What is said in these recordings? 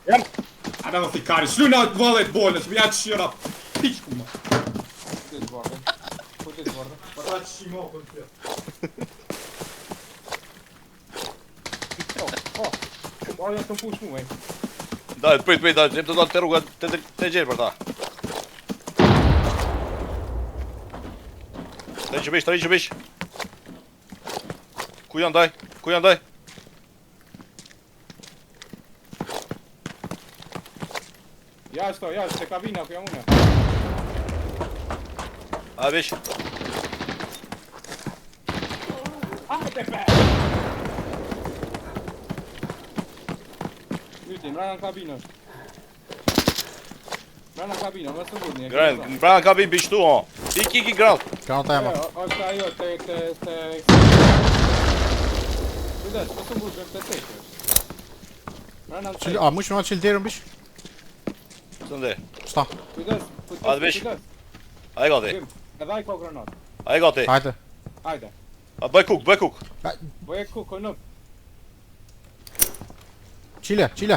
Jam! Ada më fikari, shluj na vallet bolës, më janë shira. Piç ku më. Pa ta shimo kon ty. Oh, ja të push mu, Daj, prit, daj, jem të dalë të rruga të gjerë për ta. Të rinë që bish. Ku janë daj? Jashtë, te kabina, ku jam une. A bish. Hajde pe! Myti, mrena në kabinë është. Mrena në kabinë, më së vudni. Mbrana kabin bishtu, o. Iki grant. Granata jema. është ajo, te... Kujdes, më së vudni, te sejtë është. Mrena në sejtë. A mush më çel derën bish? Sënde. Sta. Kujdes, Hajde bish. Ai gati. Edhe ai ka granat. Ai gati. Hajde. Hajde. A bëj kuk. Boje ku, kojnë up. Çile. Tile.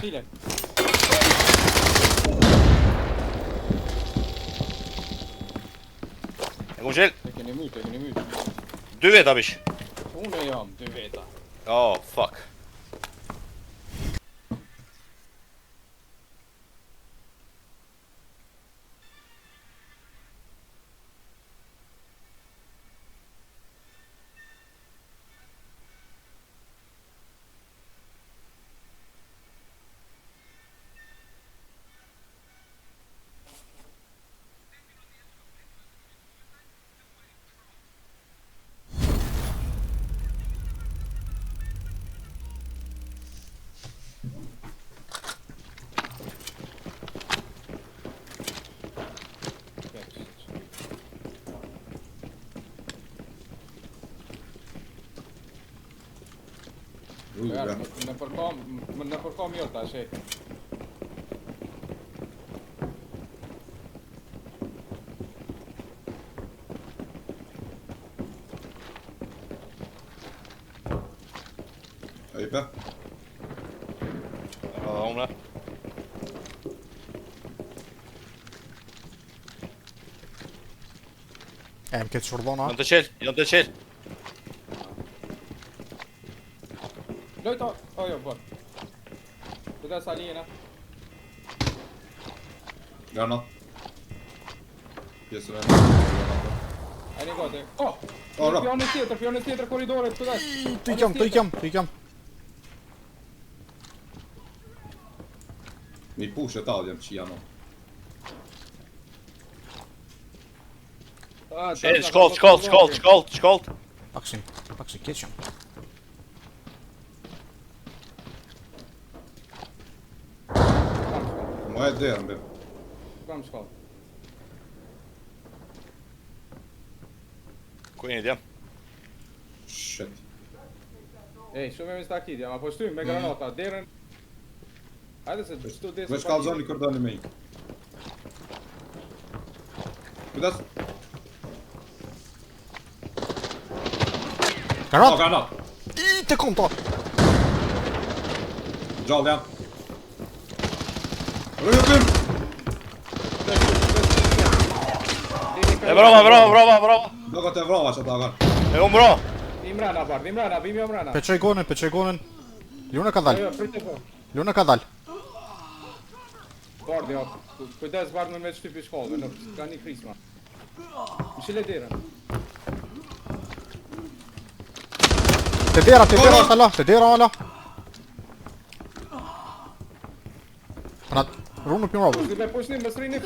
E kun qel. E keni mytë. 2 veta bish. Unë jam, 2 veta. Oh, fuck. Në përkom jo ta, shej. Ai pe. Unë. Më këtë shurdhona. Janë të qel. Lojto, jo, bot. Kujdes alijena. Granat. Pjesën e Ai një gote. Oh! Ora. Pionës tjetër korridoret, kujdes. Tu i kam. Mi push e taljem që janë. Shkolt. Paksin keq jam. Më e derën be. Kam shkoll. Ku jeni jam? Shit. Ej, shumë me stakit jam, apo shtyjmë me granata, derën. Hajde se çtu desë. Veç kallzoni kordoni me. Kujdes. Granat. I te konto. Gjallë jam. Rëjëpim! E brava. Do të vrava që ta kanë. E umbro. Imrana, bim jo mrana. Peçoj gonën. Luna ka dal. Jo, prit e po. Luna ka dal. Bardhi, jo. Kujdes bardh me shtypi shkollëve, nuk ka një krisma. Mishile derën. Te dera ala. Ana runu pi mbrapa. Dhe pushni, më srini,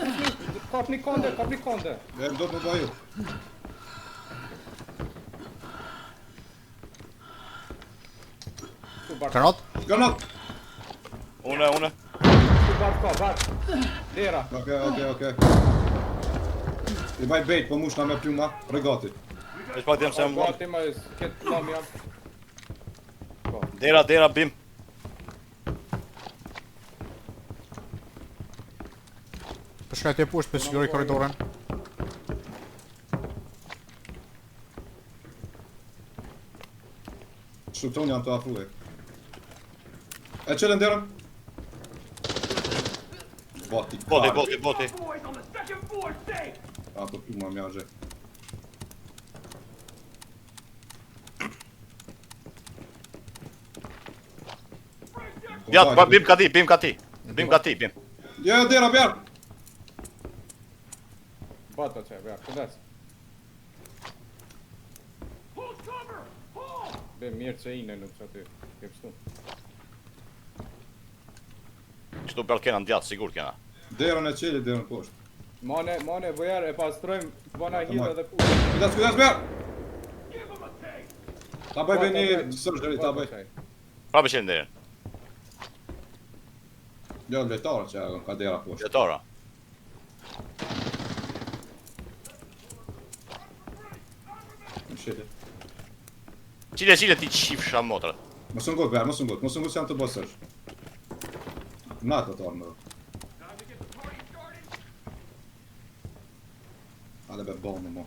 kap një konde. E do të bëju. Granat! Unë. Bardh. Dera. Okej. I baj bejt, po mushna me plyma, regati. E shpat jam se jam bon. Gati më këtë kam jam. Dera, bim. Shkaj të poshtë për siguroj korridoren. Shutoni janë të afruhe. E qëllën derën. Boti. Boti. Ato tu ma mjaxhe. Djat, bim ka ti. Ja, dera, bjerë. Bata që, ja, këndes. Be, mirë që ine nuk që aty, ke pështu. Kështu bjall kena në djatë, sigur kena. Derën e qeli, derën poshtë. Mane, bojar, e pastrojmë, bëna hidhe dhe pushë. Kujdes, bjerë. Ta bëjve një surgery, ta bëj. Pra me qenë derin. Jo, lejtarë që ka dera poshtë. Jetara. Më shete. Qile ti qifsha motrët. Mos ngut bjerë, mos ngut që janë të bësësh. Na të torë më. Ale be bomë mo.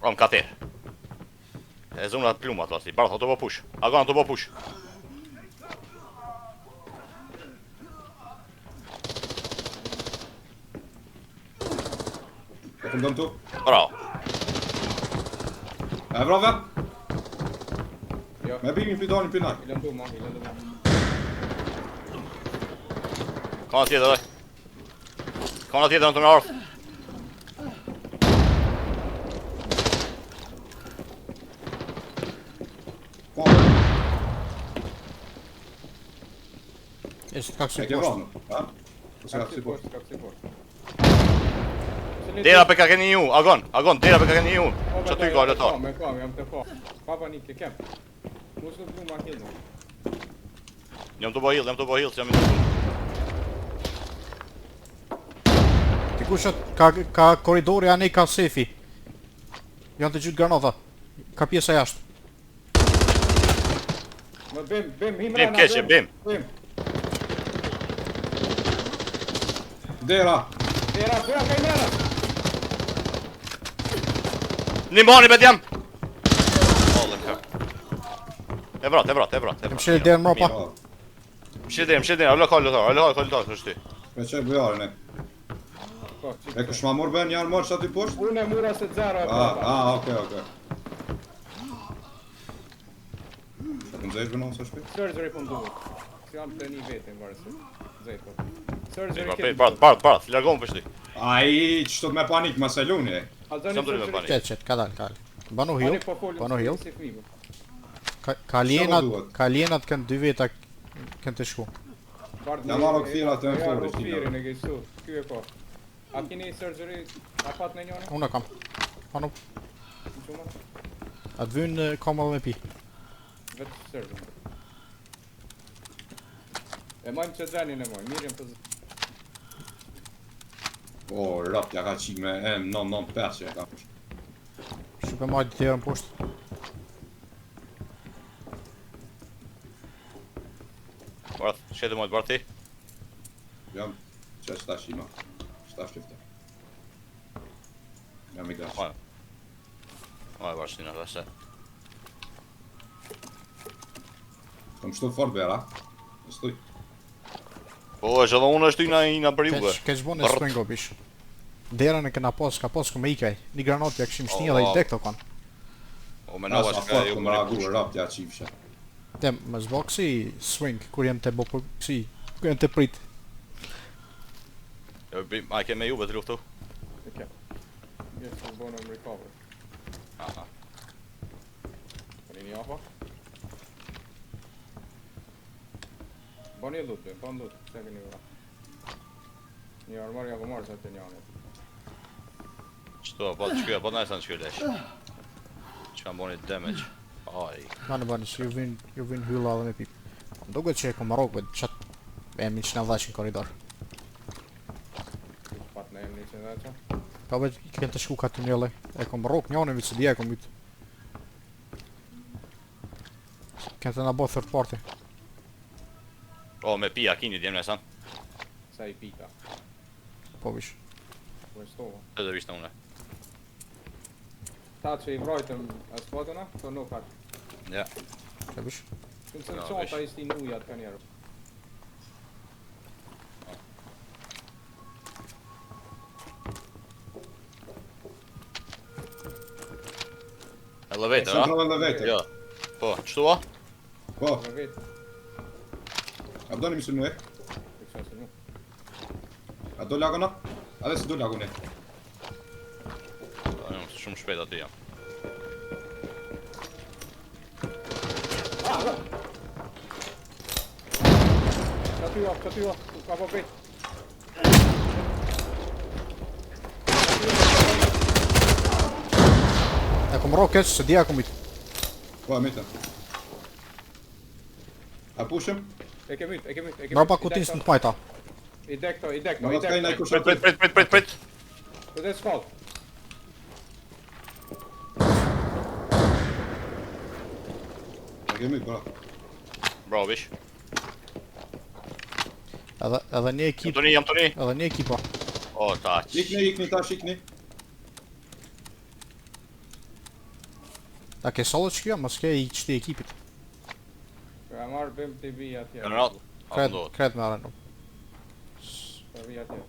Rom ka te. E zona të plumat ati, barë të po push. Agon të po push. E këndëm tu? Bravo. E vrave? Jo, Me bimi pidonin pinaj. ilën du ma. Ka në tjetër, Ka në tjetër në të në ardhë. Po, Ishte ka kësi e ke poshtë. vranu, ha? Ose ka si poshtë. Ka kësi poshtë. Dera pe ka keni ju, Agon, dera pe ka keni ju. Që ty ka letar. Me kam, jam të pa. Papa një ke kem. Mos nuk blu ma hidhe. Jam të bo heal, që jam i të shumë. Dikush ka koridori anej ka sefi. Janë të gjithë granata. Ka pjesa jashtë. Më bim, himrana. Bim, keqe, bim. Dera! Dera, ka himrana. Një mani bet jam! Ollën ka. E vrat. Kem sheli derën mra pa. Po, Mshil derin, allo ka letar, kështë ty. me qe bujarin e. Po, E kush ma mor ben janë morë që aty poshtë? unë e mura se zero e papa. Okej. Që të nëzejsh bënon së shpit? Surgery po nduhet. Si jam të një vetin, varësit. Zej po. Surgery Barat, largohëm për shty. Ai, qëtot me panik, ma se luni e. S'jam të rrimë panik. Qet, ka dal. Banu heal. Banu heal. Si fmimë. Ka alienat kanë 2 veta kanë të shku. Ja marrë këthira të në forë, Firin e gejstu, ky e ko. A kini surgery, a pat në njone? Unë kam. Anu, Në quma? atë vynë kam edhe me pi. Vetë surgery. E majmë që drenin e majmë, mirëm të zë... O, rap, ja ka qik me M995 që e ka push. Shqip e majtë të tjerën poshtë. Barat, shetë mojtë barat ti. Jam, që është ta shima. Shta shtifte. Jam i gash. Oj, barat shtina, dhe se. Kom shtu fort bera. Në stuj. Po, është edhe unë është ty na për juve. Keq bune së pëngo bish. Derën e këna pas, ka pas ku me ikaj. Një granat ja këshim shtinja dhe i dek të kanë. O, me nova Asa që ka fort, ju kom më ragu, rekush. rap, ja qifsha. Te, më zbo kësi swing, kur jem të bo për kësi, kur jem të prit. A ke me juve të luftu? E ke. Gjështë të bonëm recover. Aha. Për një afa? Bani lut, ban lut, se keni vëra. Një armarja po marrë se të njane. Qëto, po të shkja, po të nëjësa në shkja lesh. Që kam boni damage. Aj. Bani, që ju vin hylla dhe me pip. Më duket që e kom marokve, qat e mi që në dhashin koridor. Pat në emni që dhe që. Pa veç i kënë të shku ka tunele, e kom marok njone vitë së dhja e kom vitë. Kënë të nga bo third party. O, me pia, kini djemë nësan. Sa i pika. Po vish. Po e stova. Të dhe vishtë në une. Ta që i vrojtëm aspatona, të nuk atë. Ja. Që vish. Kënë se qanta ishti në ujat ka njerë. Elevator, Shumë a? trove elevator. Jo. Po, qëtu a? Po, Në vetë, a do një misë në e? e kësha se nuk. A do lagona? A dhe se do lagone? Shumë shpejt aty jam. Qa ty va, ka po vetë. E kom ro keq, se dia kom it. Po, a mita. A pushim? E ke myt. Mbrapa kutinë së në të majta. I dek to. Më dhe t'kaj në i kusha Prit. Këtë e s'fall. A kemi, bra. Bravo, bish. Edhe një ekip, Jam të një. edhe një ekipa. O, ta që. Ikni tash, ikni. Ta ke solët që kjo, mos ke i qëti ekipit. Ka marrë bëm të vi atje. General. Kret me arenu. Ka vi atje.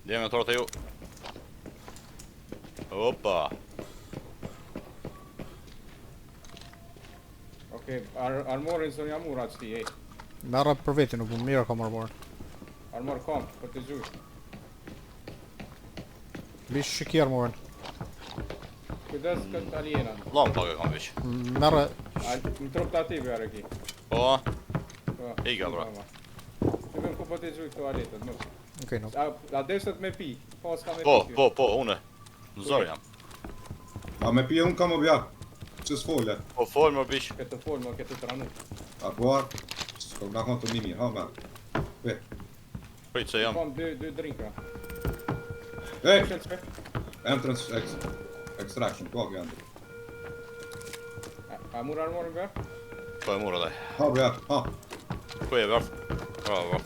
Djemë e torë të ju. Opa. Okej, armorin së një amur atë shti, ej. Merra për veti, nuk më mirë kam armorën. Armor kom, për të gjuj. Bish që ki armorën. Kujdes këtë aliena. Lom pak e kam bish. Merra, Më trup të ati bërë ki. Po, Po. Ika, bra. Që vëm ku për të gjuj këto aletët, nuk. okej, nuk. A desët me pi, po s'ka me pi. po, une. Në zorë jam. Ma me pije unë kam obja. Që s'fole. Po, folë më bish. Këtë folë, këtë të ranu. A buar. S'ko nga konë të një mirë, ha me. Prit se jam. Kom dy drinkra. Hey, Shëllë që? entrance extraction, po kë janë. A mur armorin bërë? Po e mura dhe. Ha bja, ha. Po e vërf. Bravo.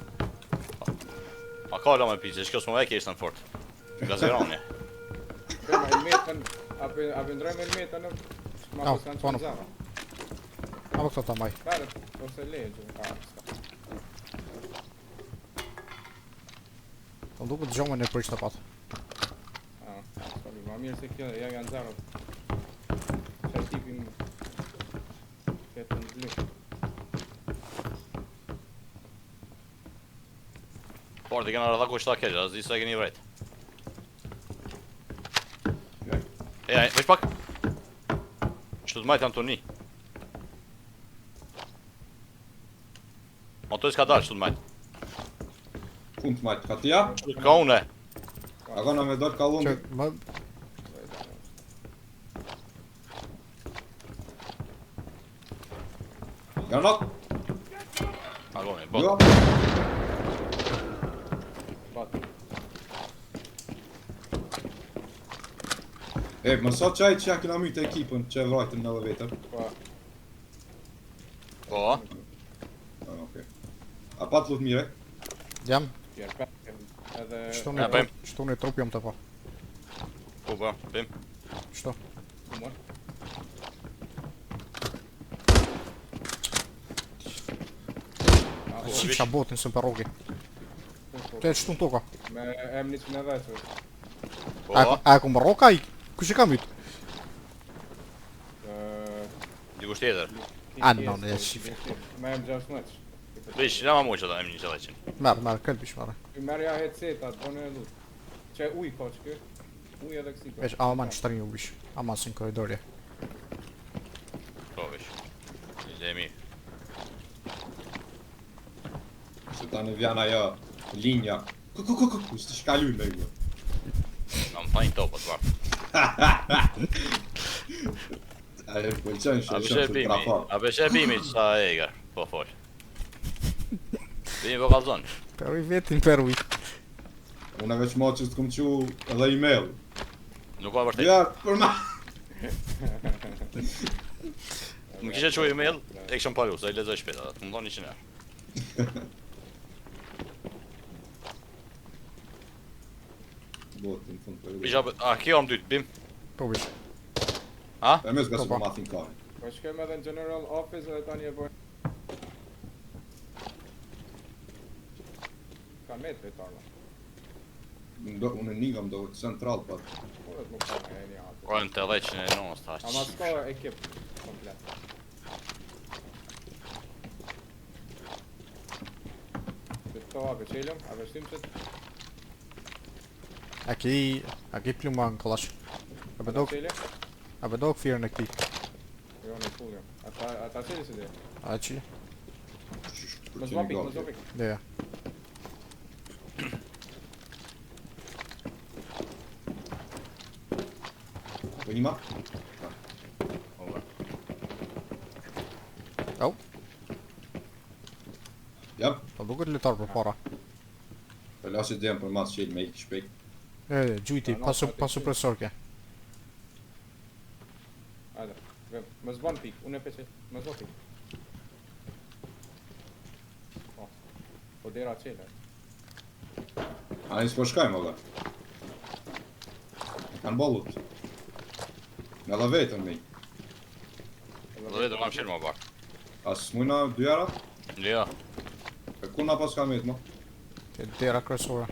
A ka la me pizze, shkjo s'mo e ke ishtë në fort. Gazirani. Këma i metën, a pëndroj me metën në... Ma Au, pos kanë po, qënë no. zara. Apo këto ta maj. Bërë, ose lejë që ka s'ka. Të duke të gjomën e për ishte patë. Ma mirë se kjo, ja janë zara. Që tipin... Këtë në blu. Por, të kena rrëdha ku shta keqë, as di se e keni vrejt. Veç pak. Që të majtë Antoni. Ato s'ka dalë, që të majtë. Fund të majtë, ka t'ja? Ka une. A gona me dorë Që, kalungi. më... Granat? Agoni, Jo. bot. Batë. E, më sot qaj që janë kina mytë ekipën që e vrajtën në elevator. Po, Po, Okej. A pat lut mire? Jam, pjerë pekën. Edhe... shtu Ja, bëjmë. një trup jam të pa. po, bim. Shtu. Kumor. E si qa botin së për rogi. Të e shtu në toka. Me emnis me vetë. Po, A e ku më roka i? Kush e kam ytë? dikush tjetër. No, ne e shif. Me em 16. Vish, nga ma mu që da em një qëleqin. Merë, këll bish merë. I merja headsetat, po në lut. Që uj ka që kjo? Uj edhe kësi ka. Veç, aman që tërnjë u bish. Aman së në koridorje. Po, vish. Ide e mirë. Se tani vjan ajo linja. Ku s'të shkaluj me ju. Kam pa një topët, vartë. A e pëlqen A që beshe është bimi, trafar. a beshe bimi që sa e egar, po fol. Bimi po kalzon. Peruj vetin, peruj. Unë veç mo që s'kom qu edhe email. Nuk ka vërtet. Ja, për ma. Më kishe që email, e këshëm palu, se i lezoj shpeta, të më dhoni 100 euro. Botë, në fund për Bisha, a kjo am dytë, bim? Po bish. Ha? E mes gazet Po, po mathin kari. Po shkojmë edhe në General Office dhe tani e bojnë. Ka me të vetarë. Unë nigam do central pa. Unë nuk ka e një atë. Kojnë të leqën e nonës ta Ama s'ka ekip komplet. Këto ape qelëm, ape shtim që A ki pluma në kalash. A të qelë? bedok firën e këti. Jo, në full jo. Ata qelë si dhe? A që? Më zopik, më zopik. Deja. Po një ma? Au, Jap. po duket litar për para. Po lasit dhem për mas qelë me ikë shpejt. Gjujti, pa supresor ke. Hajde, vem. Më zban pik, unë e peqe. Më zopik. Po dera qelë. A një s'po shkajmë, ola. Kanë bollut. Me la vetën me. Dhe vetë kam qenë më bakë. As mujna dy jara? Jo. E ku na pas ka me të mo? Ke dera kryesore.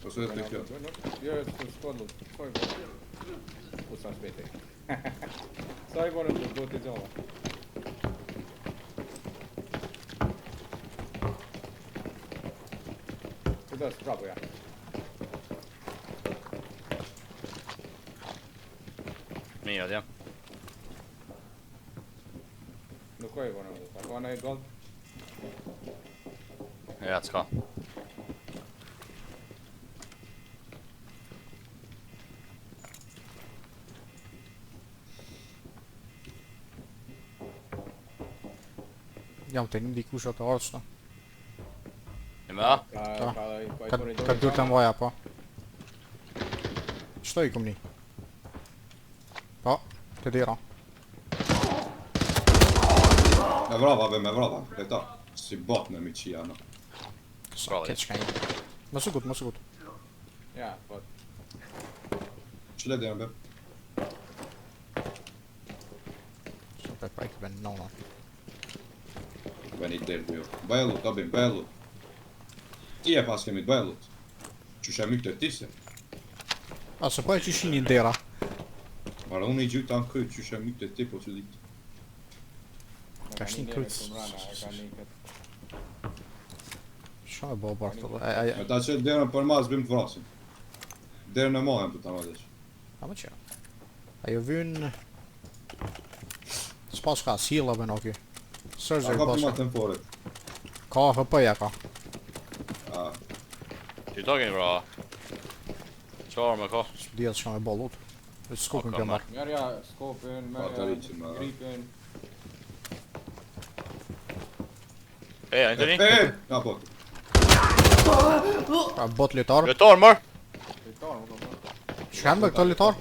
Ose të kjo. Jo, të shkodlu. Shkoj bërë. Po sa shpete. Sa i bërë të do t'i gjalla. Këtë është prapo ja. Mirë, atje. Nuk ka i bërë në të. Ka në i gold. Ja, t'ska. Jam të një dikush atë arshtë. Një me a? Ka dur të mvaja, po. Qëto i këm një? Po, të dira. Me vrava be, me vrava. Këta. Si bot me mi qia, no. Sa Bravo, keq ka një. Më sukut. Ja, po. Qële dhe be? Sa pe prajkë ben nona. Ben i derë dhe jo. Bëllut, abim, bëllut. Ti e pas kemi të bëllut. Qyshe mykë të tise. A se po e që ishin një dera. Mara unë i gjytë anë këtë, qyshe mykë të ti po që ditë. Ka shtin kryt. Qa me bo bartë të dhe? Me ta qëtë derën për mas bim të vrasin. Derën e mohem për ta ma desh. A më që? Ajo vynë... S'pas ka s'hila ben oki. A Surgery ka pas prima ka. temporet. Ka HP-ja ka. A, Ty to keni bra. Qarë me ka? S'djetë që me bollut. Dhe s'kupin ka për marrë. Merja skopin, Pa, të rriqin, ma. gripin. E, a një të një? e, na po. Ka bot litar. Vetar, mërë! Dritar, më ka bërë. Shkan me këto litar?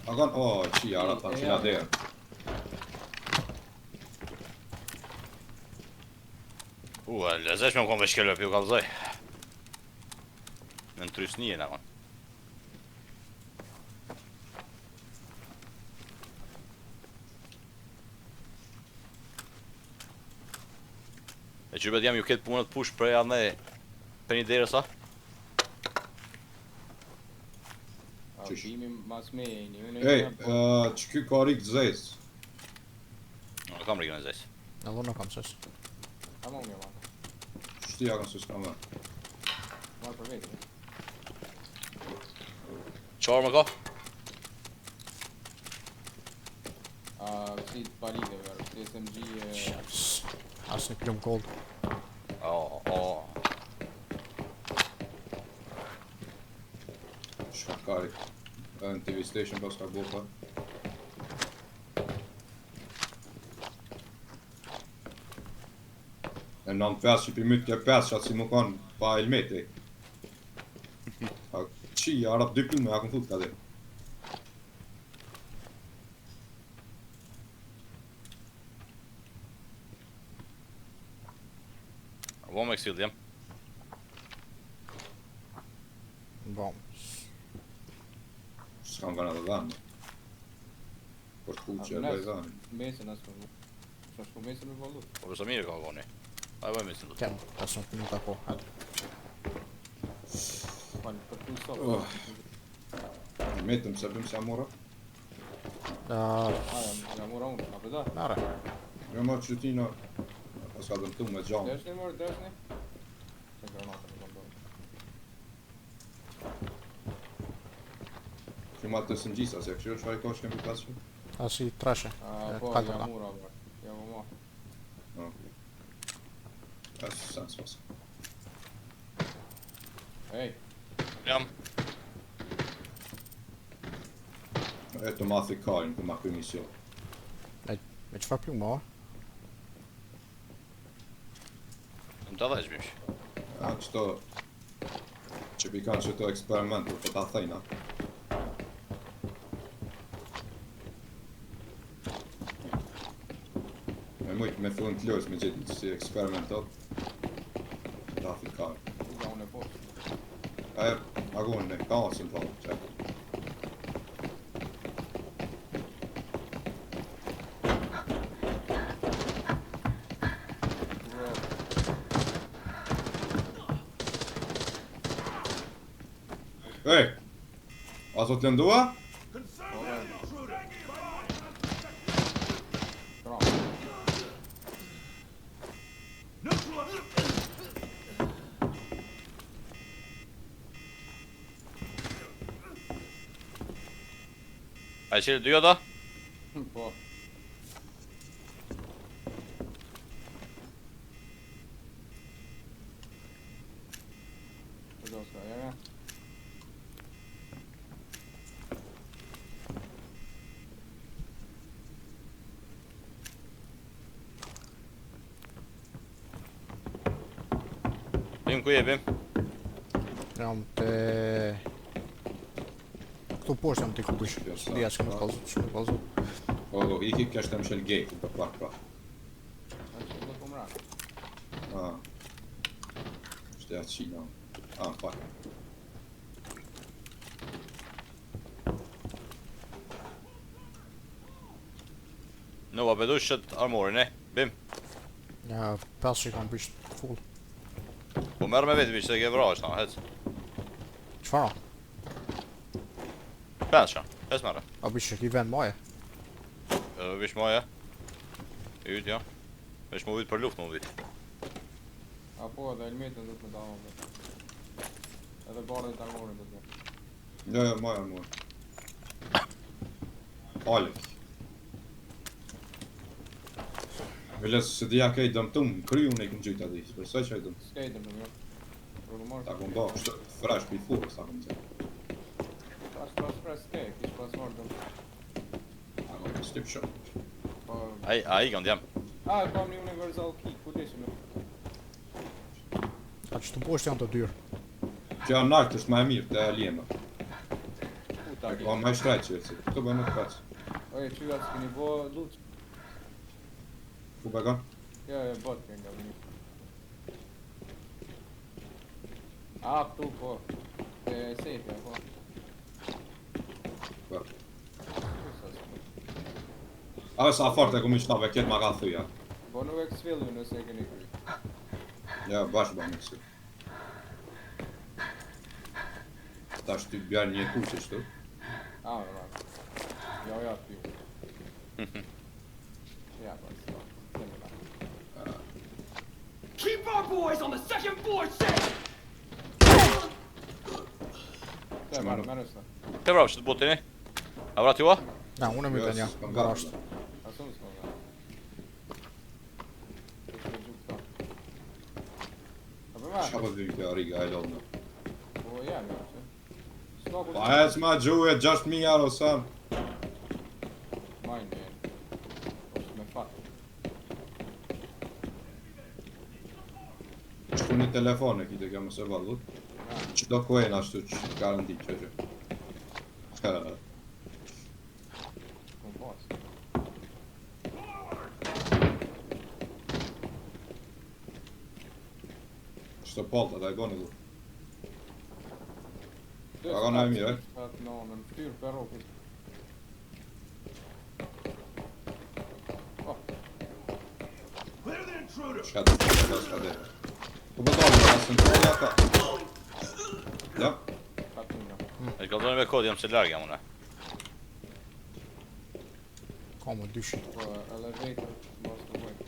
A kanë, o, qi, ara, ta qina derën. Lezesh me më kom me shkelve pjo kalzoj. Në në trysnije në konë. E që bet jam ju ketë punët push për janë për një derë sa? A bimi mas me e një. Ej, që ky ka rikë zez. Në kam rikën e zesë. Në dhë në kam sës. Ta më unë, man. Shtia kanë së s'kam dhe. Marë për vetë. Qarë me ka? Si të palite, verë. Si SMG e... As një plum gold. Shkari. Në TV station pas ka bofa. E 95 që për mytë ke 5 që atë si më kanë pa helmeti. A qi, arap 2 plume, a këmë fut ka dhe. Vo me kësil jam. Bom. S'kam s'kam kanë edhe dhanë. Por të kuqe e bëj dhanë. Mesin as për mu. Qa shku mesin me vallut. Po përsa mirë ka voni. Aj bëj mesin do të. Kem, 15 minuta po. Hajde. Falë, për tu stop. Metëm se bëm se amora. Ja mura unë, a përda? Nare. Jo marë qytina, pas ka dëmtu me gjamë. Deshni mërë, deshni. Se granata në këndojnë. Që ma të sëngjisa, se kështë është fajko është kemi pasë. Asi trashe. Po, Kalë ja përna. mura, bërë. Ja më ma. Asë sens pasë. Ej, Jam. E të mathi kajnë për ma këj mision. Me qëfar plu ma? Në të dhejsh bish. A qëto që pikan që të eksperimentu për ta thejna. Me mujtë me fillin të lojës me gjithë si eksperimentot. Ta thi kajnë. uga unë e poshtë. Agun ne, ka osën të që. Ej! A sot lëndua? Bravo. A i qëri dy ata? Po. Përdo s'ka, ja. Bim ku je bim? Jam të... Këtu poshtë jam të kubish. Lija që më kalzu, që më kalzu. O, iki kështë të mshel gate për pak pra. A që do po mra. Shte atë qina. Pak. Në va bedu shët armorin, Bim. Ja, 5 që kam bisht full. Po merë me vetë bish se ke vra është na, hec. Qfara? 5 qa, hec merë. A bisht që ki vend maje? Bish maja. Yt, ja. Vesh mu vyt për luft mu vyt. A po, edhe elmetën do të me dalon dhe. Edhe bardhin të armorin do të me. Jo, maja mua. Alek. Veles se dhja kej dëmtum, kryu unë e këm gjyta di, besoj që e dëmë. Skejtëm në mjë. Programor. Ta kom do, kështë fresh për i furës, ta kom gjyta. Pas pres skejt, kish pas marrë dëmë. Ta kom të stip shumë. Po... A i kanë djem. A, e kam një universal key, ku deshim e? A që të poshtë janë të dyrë. Kjo nartë është ma e mirë të aliena. Ku ta O, ma e shtrajtë që vërësit, këto bëjnë në të faqë. Oje, qyra s'keni bo luq. Ku begon? Ja, e bot kënë nga vini. A, këtu po. E sejtë, po. Po. Ku sa s'keni? A sa fort e kom i shtave, kjetë ma ka thuja. Po nuk e kësvillu nëse e keni kry. Ja, bashkë ba më kësi. Ta është ty bjarë një kuqe shtu. A, vëra. Ja, t'ju. Ja, pa, s'ka. Kemi la. Keep our boys on the second floor safe! Te, merë s'ka. Te vrau, që të botin, A vrat jua? Ja, unë e mjë një, garasht. Asun s'ka nga. Kështë e gjukë ta. A për me? Qa po dhvi këtë riga e lovnë. Po, jemi, që. S'ka ku Pa ec ma gjuhe, 6.000 euro sam. Majnë jenë. Po, me fatë. Shtu një telefon e kite kemë se vallut. Që do kojnë ashtu që garanti që që. Kom pasë. Shto polta, da i boni du. Ka në e mirë, No, në ftyrë për rokës. Shka të shka dhe. Po bëtoni, asën të oja ka. Ja? Katina. E kallzoni me kod, jam se larg jam une. Ka më dyshi. Po, elevator, mos të bëjt.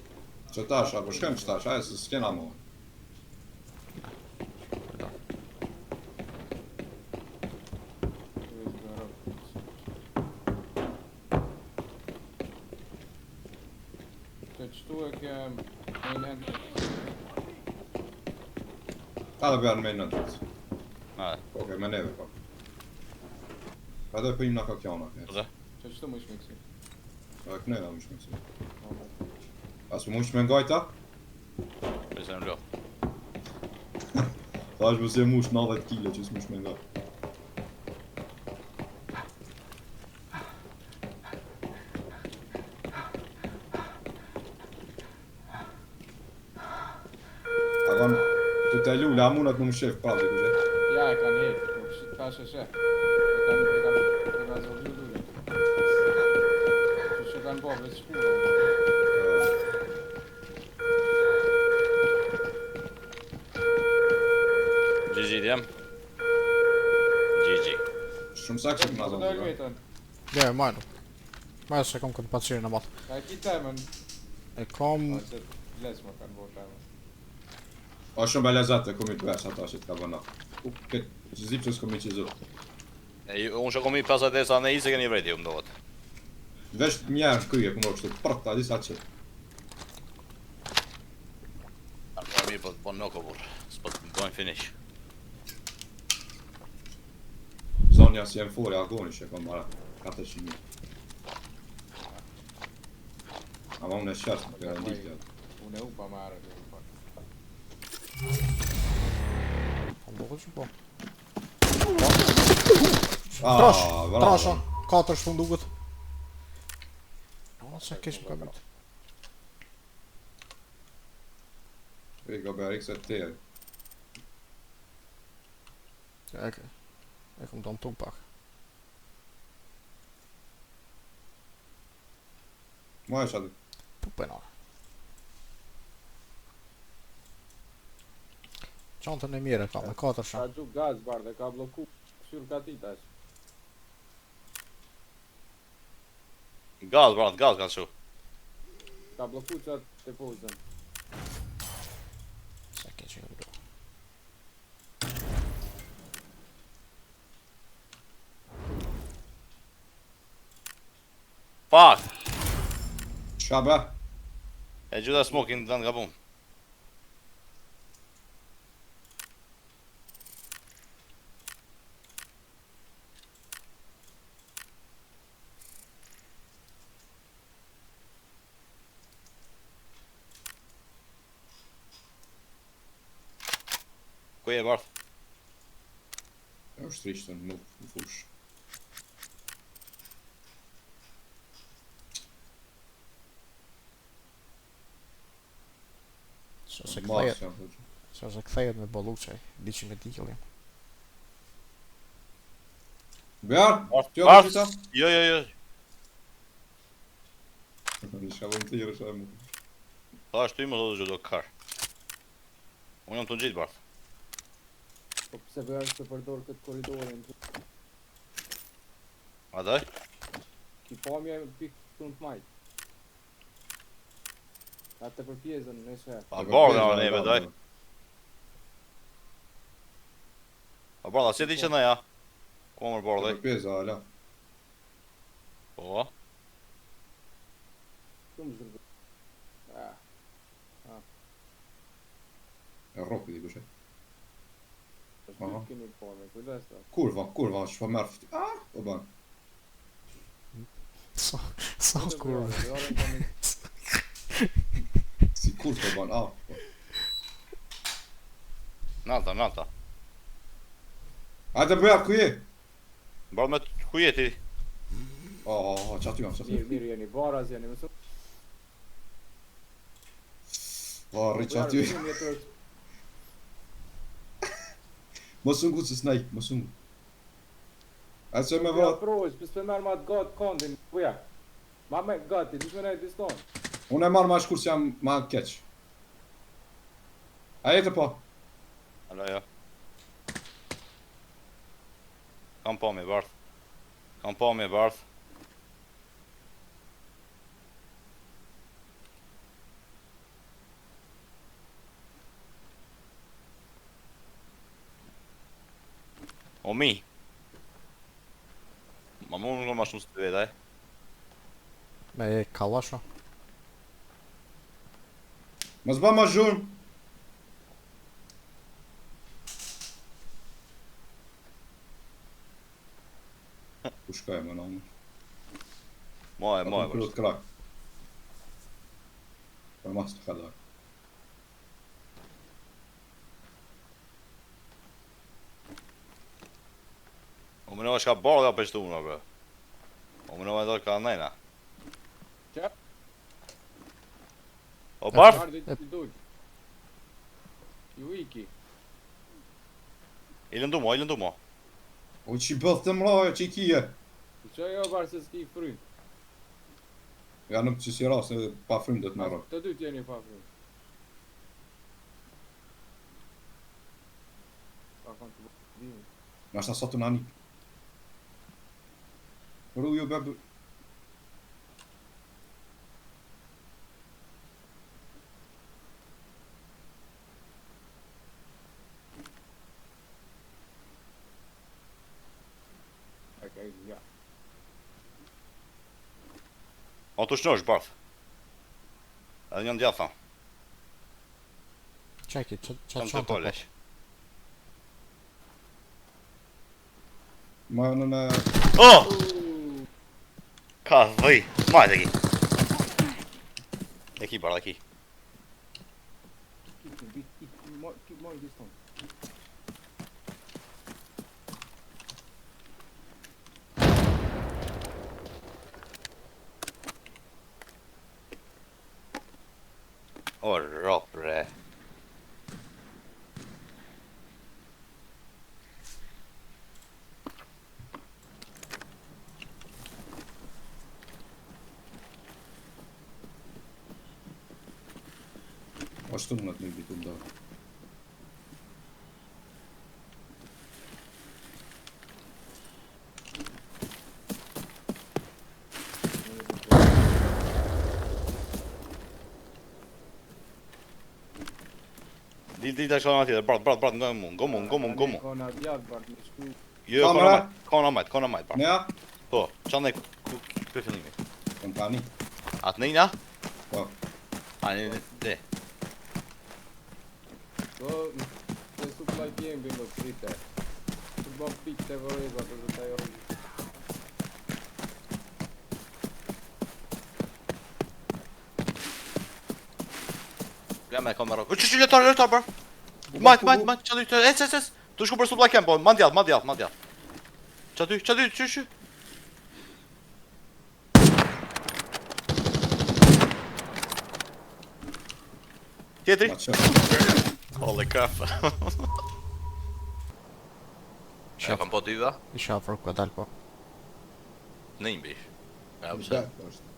Që tash, apo shkem që tash, aje se s'kena mo. Që qëtu e kem main entrance. Ka dhe bjarë me në të të. Ha, Oke, me neve pa. Ka dhe pëjmë në ka kjona. po dhe? Që qëtu më ishme kësi? Ka këne dhe më shme si. Po, Asë më shme ngajta? Pse në lo. Ta është mëse mush 90 kilo që s'mu shme ngajta. Akon, të të lule, a munat më më shef prapë dhe kushe. ja e kanë hetë, po tash e sheh. E kanë zolju dule. Që kanë po veç shpura. GG jam. GG. Shumë sakë që të nga Po zonë do të vetën. Ja, e majnu. Ma se kom këtë pacirin në matë. Ka e ki temën. E kom... Se les më kanë bo temën. O shumë belezat e komi të vesh ata që t'ka bëna. Këtë zip që s'komi që zot. Unë që komi 50 desa në i se keni vreti, më dohet. Vesh njerë kryje këmë kështu përta disa që. Arë mirë po të bon noko burr. S'po të bojnë finish. Zonja si jem fore agoni që kom marra 400.000. Ama unë e shqasë më kërë ndikja. Unë e u pa marrë. Po më bëgë që po. Ah, Trash! bravo. Trasha! 4 shtu duket. O, se kesh më ka bitë. Rika berik se të tjerë. E kom të tuk pak. Ma e shatë. Po pëna. Qantën e mire ka me 4 Ka shak. gjuk gaz bardhe, ka bloku. Këshur ka ti tash. Gaz, brat, gaz kanë shu. Ka bloku që atë të pozën. Se ke që do. Fuck! Shka be? E gjitha smoking të nga bum. Ku e Barth? E është trishtën, nuk në fush. Se Mas kthejet, jam fush. se kthejet me bolluçaj, 100 tikëll jam. Bear? Kjo Barth! është qita? Jo, jo, jo. Një shka dhe më tjërë shka e mu. Ta është ty më do të gjithë do kar. Unë jam të gjitë, Barth. Po pse vërë të përdor këtë koridorin. A daj? Ki pamje pikë të në të majtë. Atë për pjezën, nëse. A bardha në neve, daj. A bardha, si ti që në ja? Ku mërë bardha? Për pjeza, ala. Po? Shumë zërgë. E ropi di kushe. është Aha. ty keni pamje, kujdes ta. Kurva, që po merë fëti. Ah, o ban. Sa kurve. Si kur po ban, ah. Nata, nata. Hajde bëja, ku je? Bardh me ku jeti? Që aty jam, Mirë jeni, baraz jeni, mësë. Rri që aty. Mos ungu se snaj, mos ungu. A që me Ja vot, provoj, s'pe merr ma të gatë kondin, kuja. Ma me gati, dush me nejt diston. unë e marrë ma shkur që jam ma keq. A jetë po? Alo, jo. Kam po mi Barth. Kam po mi Barth. O mi. Ma mu nuk ma shumë së të vedaj. Me kallasho. Mos ba ma zhurmë. Ku shkaj më në Moje, moje, Kërët krak. Për mas të kallar. O më në është ka barë ka pështu më, bro. O më në e do ka nejna. Qa? O Barth? Ardi ti duj. Ju iki. I lëndu mo, i lëndu mo. O që i bëth të mraja që i kije. Qa jo barë se s'ki fryn. Ja nuk që si ras edhe pa frym dhe të merë. Të dy t'jeni pa fryn. Pa kanë të bërë. Në ashtë sa të nani. Ru ju bebë. Okej, ja. O të shnosh, Barth. Edhe një ndjath, tha. Çeki, Kam çfarë të çanta po? kolesh. Ma në Oh! Ka dhëj. Majt e ki. E ki, Barth, e ki. Keep more distant. O, rop, re. ashtu më të një bitu ndarë. Dil tash kanë atje, brat, nga mu. Kona djatë bart me shku. Jo, Kamera? kona majt, brat. Nea? Po, çande ku fillimi. Kompani? Atë nëjna? Po. Ani de. Do, se supply game bingo krite. Të bom pik të vërëza të të taj orë. Ja me kamera. Çu letar bra. Majt, çadu të ec. Tu shku për supply camp, po, ma djall. Çadu, çu. Tjetri? Ma që. Holy crap. Ja kam po dyva? Isha afër ku ka dal po. Në një bish. Ja, pëse? Dhe, është.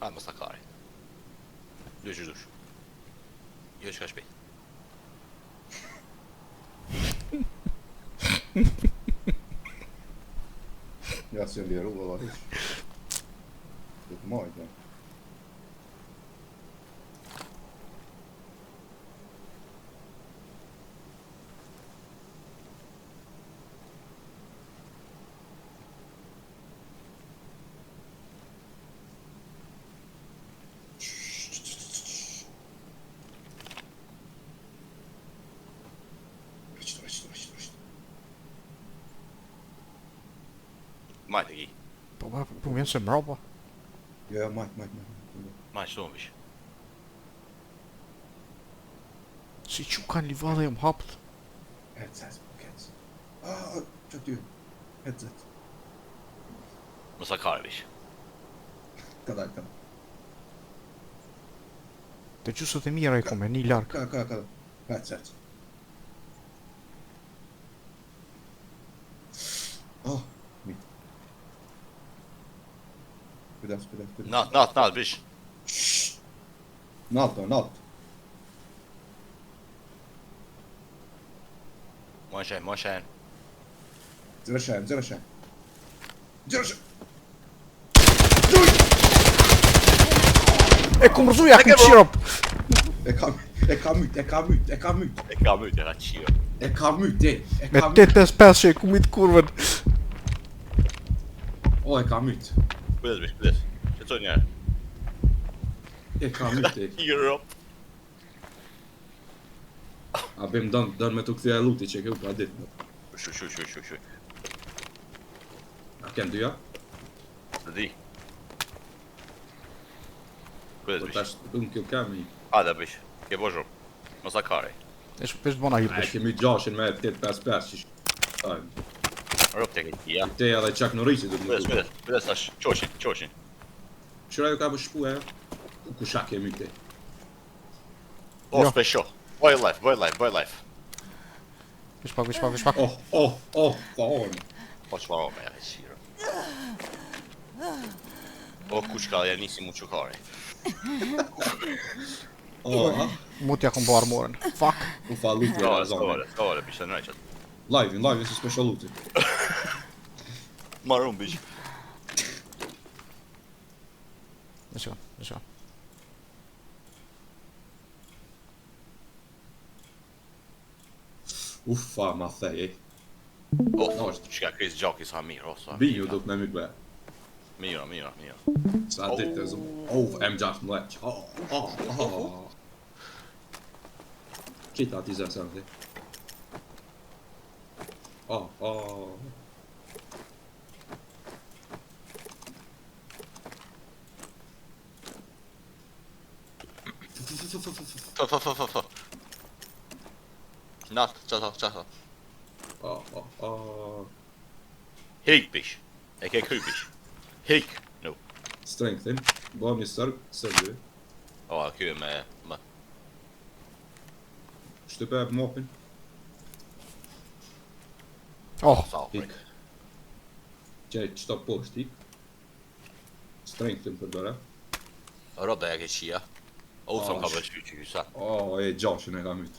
A, më stakari. Dush. Jo që ka shpejt. Ja se liru, valla hish. Dhe të majt, ja. Majt e ki. Po vjen se mbrapa. Ja, majt. Majt shtu më bish. Si që kanë livadhe jam hapët. Headset, kec. Që ty? Headset. Më stakari bish. Kada. Të gjusët e mira i kome, një larkë. Kada. Headset. Oh. Kujdes. Nat, bish. Nalt. Ma shen. Zero shen. E ku mërzuja ku qirop! E ka myt. E ka myt, e ka qio. E ka myt. Me 8-5 që e ku mit kurven. O, e ka myt. Kujdes. Qëtoj njerë. E ka myt. Europe. A bim dën me të kthya luti që ke u pa ditë. Shuj. A kem dyja? Të di. Po Kujdes bish. tash unë kjo kam i. Hajde bish. Ke bo shumë. Mos a kari. E shpesh bona A hirtesh. kemi 6 me 855 që shkojmë. Rop të ke tia. Te edhe Chuck Norrisi do të më. Kujdes tash. Qoshin. Shura ju ka bë shpu e. Ku shak kemi te. O, Jo. special. Boy life. Vish pak. Thon. Po çfarë me e shiro. O kush ka ja nisi mu çukari. Mu t'ja kom bo armorën. Fuck. U fa luti e razon. Skole, bish të nërëqët. Live, si special luti. Marun bish. Dhe shko. Uffa, ma thej, O, çka Chris Jockey sa mirë, osa. Binju do të me myt bëja. Mira. Sa ditë të zonë. M16. Qita ti zërë sërë. F. Nat, qato. Hik bish. E ke kry bish. Hik. No. Strengthen. Bom një sërgë. O, kjo e me. Shtype e mopin. Oh, Sa o Hik. Qëto poshtë hik. Strengthen për dora. Roda ja ke qia. O, sa ka bërë që sa. E gjashin e ka myt.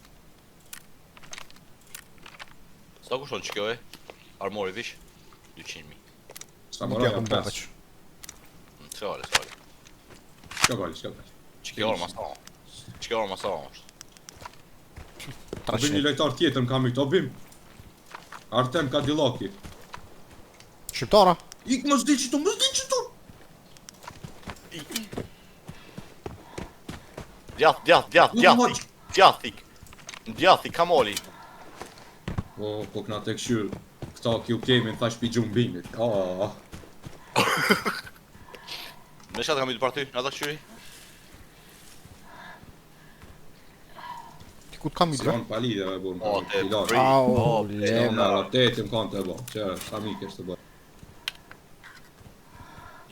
Sa kushton që kjo e? Armori vish? 200.000. Ska mu mora t'ja jam kom bo 5. veç. Skale. Shka gali. Që kjo orë ma sa është. Bim një 300. lojtar tjetër më ka myt, o bim. Artem Kadillaki. Shqiptara? Ik mos di që tu. Djathi, kamoli. Po këna të këshyr. Këta kjo kemi në thash pi gjumbimit. Me shatë kam i të party, në ata këshyri? Ti ku t'kam i Si dre? on pa lidhe e bu. O, te free. Au, O, le. Në ratetin kanë të bo. Që sa mi kështë të bo.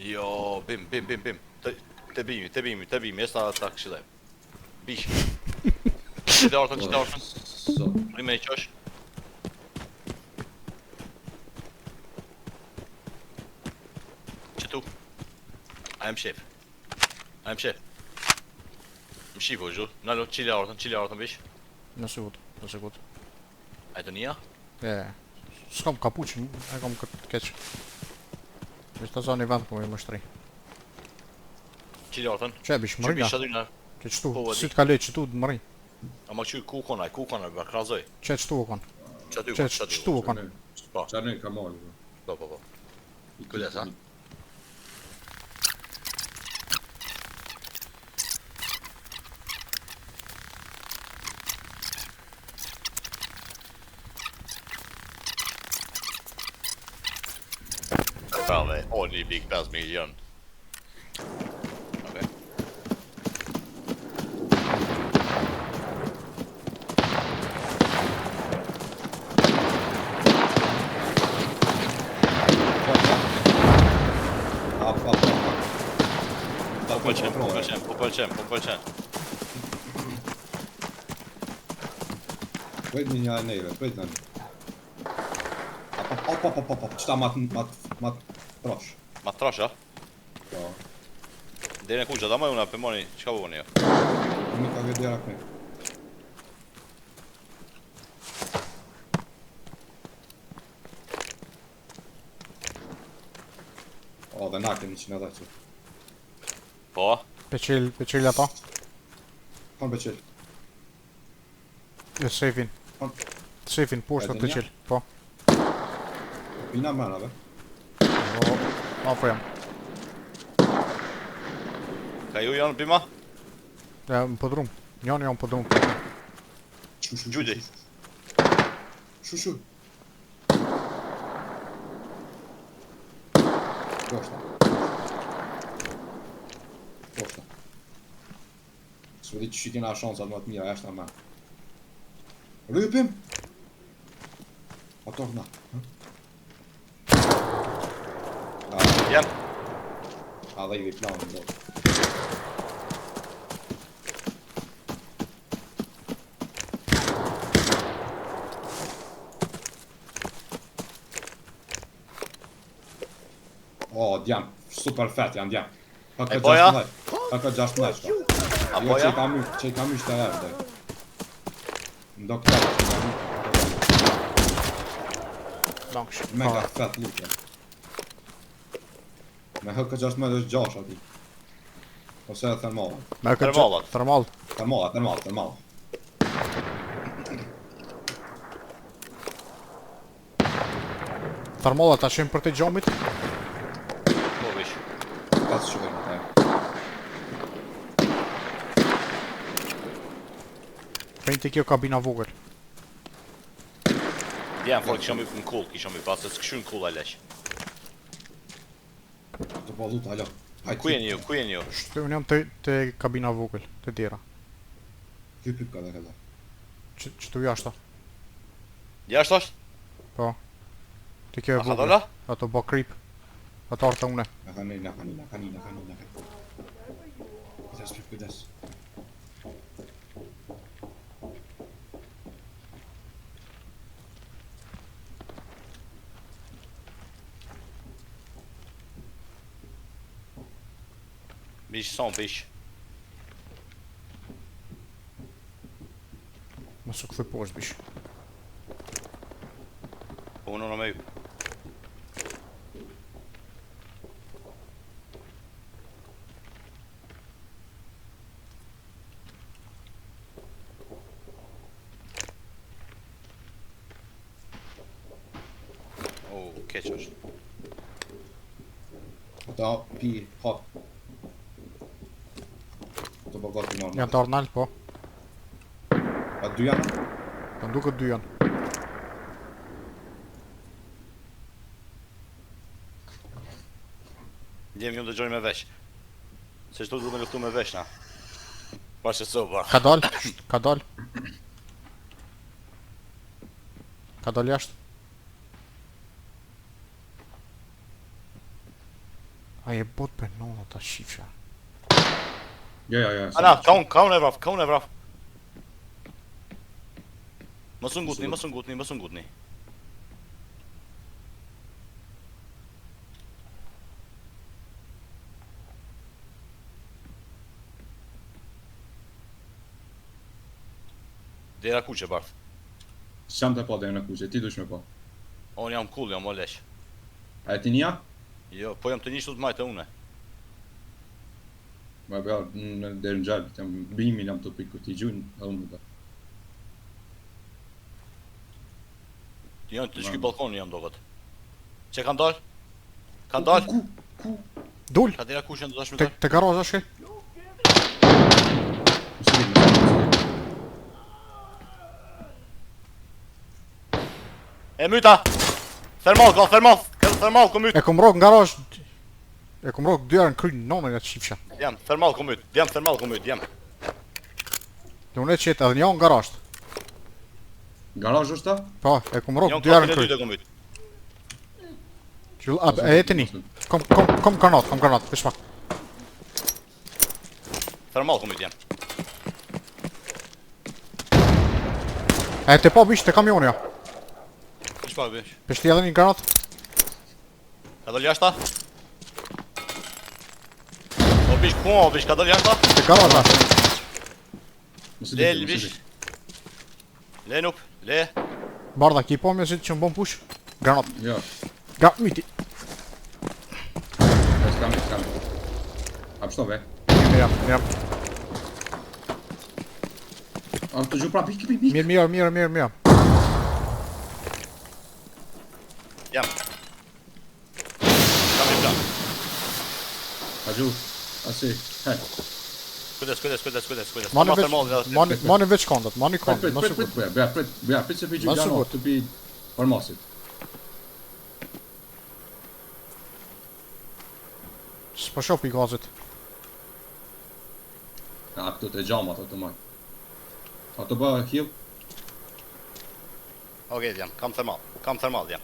Jo, bim. Te bimi, e sa ta këshilem. Bish. Qita orëtën. So. Rime e qosh. Qëtu. I am chef. Më shifo, zhu. Nalo, qile orëtën, bish. Në sekut. A e të nija? S'kam kapuqin, e kam këtë keq. Vesh të zani vend po me më shtri. Qile orëtën. Që e bish mëri Bish da? aty në. Që qëtu, Po, si t'kalej qëtu të mëri. A ma qy kukona, bërë krazoj. Që qëtu u kon. Qaty Qëtu u kon. Po, Qarni ka mali. po. Kujdes, ha? Brave, only big 5 miljon. Okej. Po pëlqen. Pojt një e neve, pojt në një. Qëta mat prosh. Ma trash, ha? Po. Deri në kuqë, da më una, pëmoni, qka bëvoni jo? Unë ka këtë dera këne. O, dhe nakë 110 që. Po, Peqil ata. Kanë beqel. E sefin. Sefin, poshtë të peqil. Po. Pina menave. Afro jam. ka ju janë bima? Ja, më pëdrum. Njani janë pëdrum. Gjudi. Shu. Poshta. Së vedi që shqytina shansat më të mira, jashtë me. Rrypim! Ato na. Jam. A dhe i vi planë në do. O, djam, super fet janë djam. E boja? Paka 16 shka. A Jo, boja? që i kam ishte e erë, dhe. Ndo këta që i kam Banksh. mega fet luke. Me HK16 është 6 ati. Ose e thermala. Termalat. Thermala. Thermalat ta shem për të gjomit. Po vish. Ka të shukajnë ata. Fejnë të kjo kabina vogël. Jam fort kisha më në kull, kisha më pas se s'kishin kull a lesh. Të po luta, alo. Ku jeni ju? Shtë unë jam të kabina vogël, të dira. Hypip ka dhe këta. Që të jashta. Jashtë është? Po. Të kjo e A ka vogël. dola? Ato bo krip. Ato arta une. Na kanina. Kujdes. Bish son bish. Mos u kthy poshtë bish. Unë në me ju. Keq është. Ata pi hap. Ato po gati normal. Janë të arnal, po. A dy janë? Po nduket dy janë. Ndjem ju dëgjoj me vesh. Se çdo duhet me luftu me vesh na. Pashë soba. Ka dal? Ka dal? Ka dal jashtë? A je bot për nona ta shifja. Ja. Ana, ka unë e vraf. Mos u ngutni. Dera kuqe barth. S'jam të pa dhe në kuqe, ti dush me pa. Unë jam cool, jam o lesh. A e ti nja? Jo, po jam të njështu të majtë une. Ma bja, në derë në gjallë, jam bimin jam të piku t'i gjujnë, a unë da. Janë të shky balkoni jam dogot. Që kanë dalë? Kanë dalë? Ku? Dul! Ka dera kuqe në të dashme dalë? Te garazha shke? E myta! Thermal ku myt. E kom rok në garazh. E kom rok dyar në krynë nona nga të shifja. Jam thermal ku myt. Dhe unë e qetë edhe një në garazh. Garaj është ta? Po, e kom rok Janë dyar kopin në e dyte krynë. ku myt. E ti një. Kom granat, vesh pak. Thermal ku myt jam. E te po bish, te kamionja. Ish pak bish. Peshti edhe një granat. Ka dalë jashta? bish ku, bish ka dalë janë ta? Te garata. Mos Le, bish. Le nup, le. Bardha, ki po mjesit që më bom push? Granat. Jo, Myti. s'kam. Hap shto ve. Mirë. A të gju prap, ik. Mirë. Jam. Kam i plan. A gju, asi, he. Kujdes. Mani veç kondat, mani kondat, Prit, nëse kur. prit se pi Mos gjano, sigur. të pi formasit. S'po shoh pi gazit. A këtu të gjama ato të maj. Ato bë heal. Okej, jam, kam thermal, jam.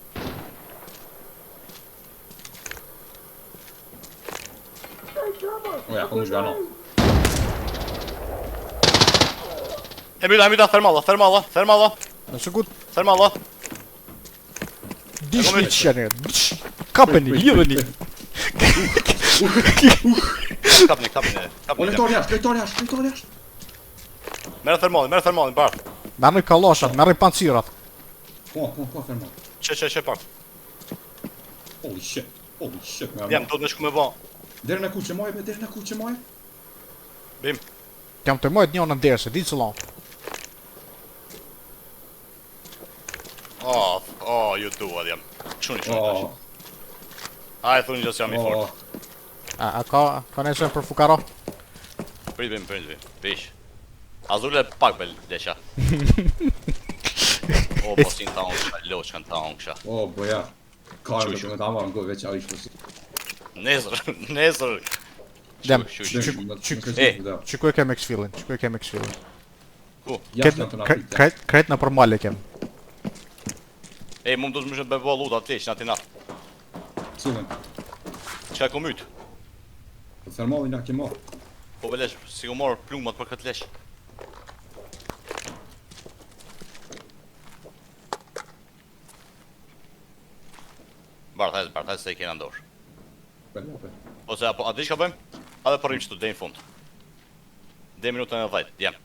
Oja, kom gjano. E mbyta thermalla. Nëse kur Thermalla. dish kom një qenë. Kapeni, lidheni. Kapni. O, lektor jashtë. Merë thermallin, bardh. Merri kallashat, merri pancirat. Po, fermo. Që pak. Holy shit, me Jam, do të më shku me ba. Dere në kuqe moj. Bim. Jam të mojt një në nderë, se di cëllon. Ju duat jam. Çuni tash. Oh, Ai thonë që jam i fort. A ka nesër për fukara? Prit bim. Bish. Azule pak bel desha. O, po sin ta unë, loq kanë ta unë kësha. oh, boja. Karë me ta marrë në veç a ishtë përsi. Nesër. Dem, Ej. Qëku e kem X-Fillin, Ku? Jashtë në të napit. Kret në përmale kem. Ej, mu më do të më shëtë bebo luta të leq, në ati natë. Cilën, Qa ku mytë? të fermali nga ke marrë. Po velesh, si ku morë plumët për këtë leq. Barthajs se i kena ndosh. Për. Ose apo, a di që ka bëjmë? Adhe përrim qëtu, dhe në fund. Dhe minutën e 10, jam.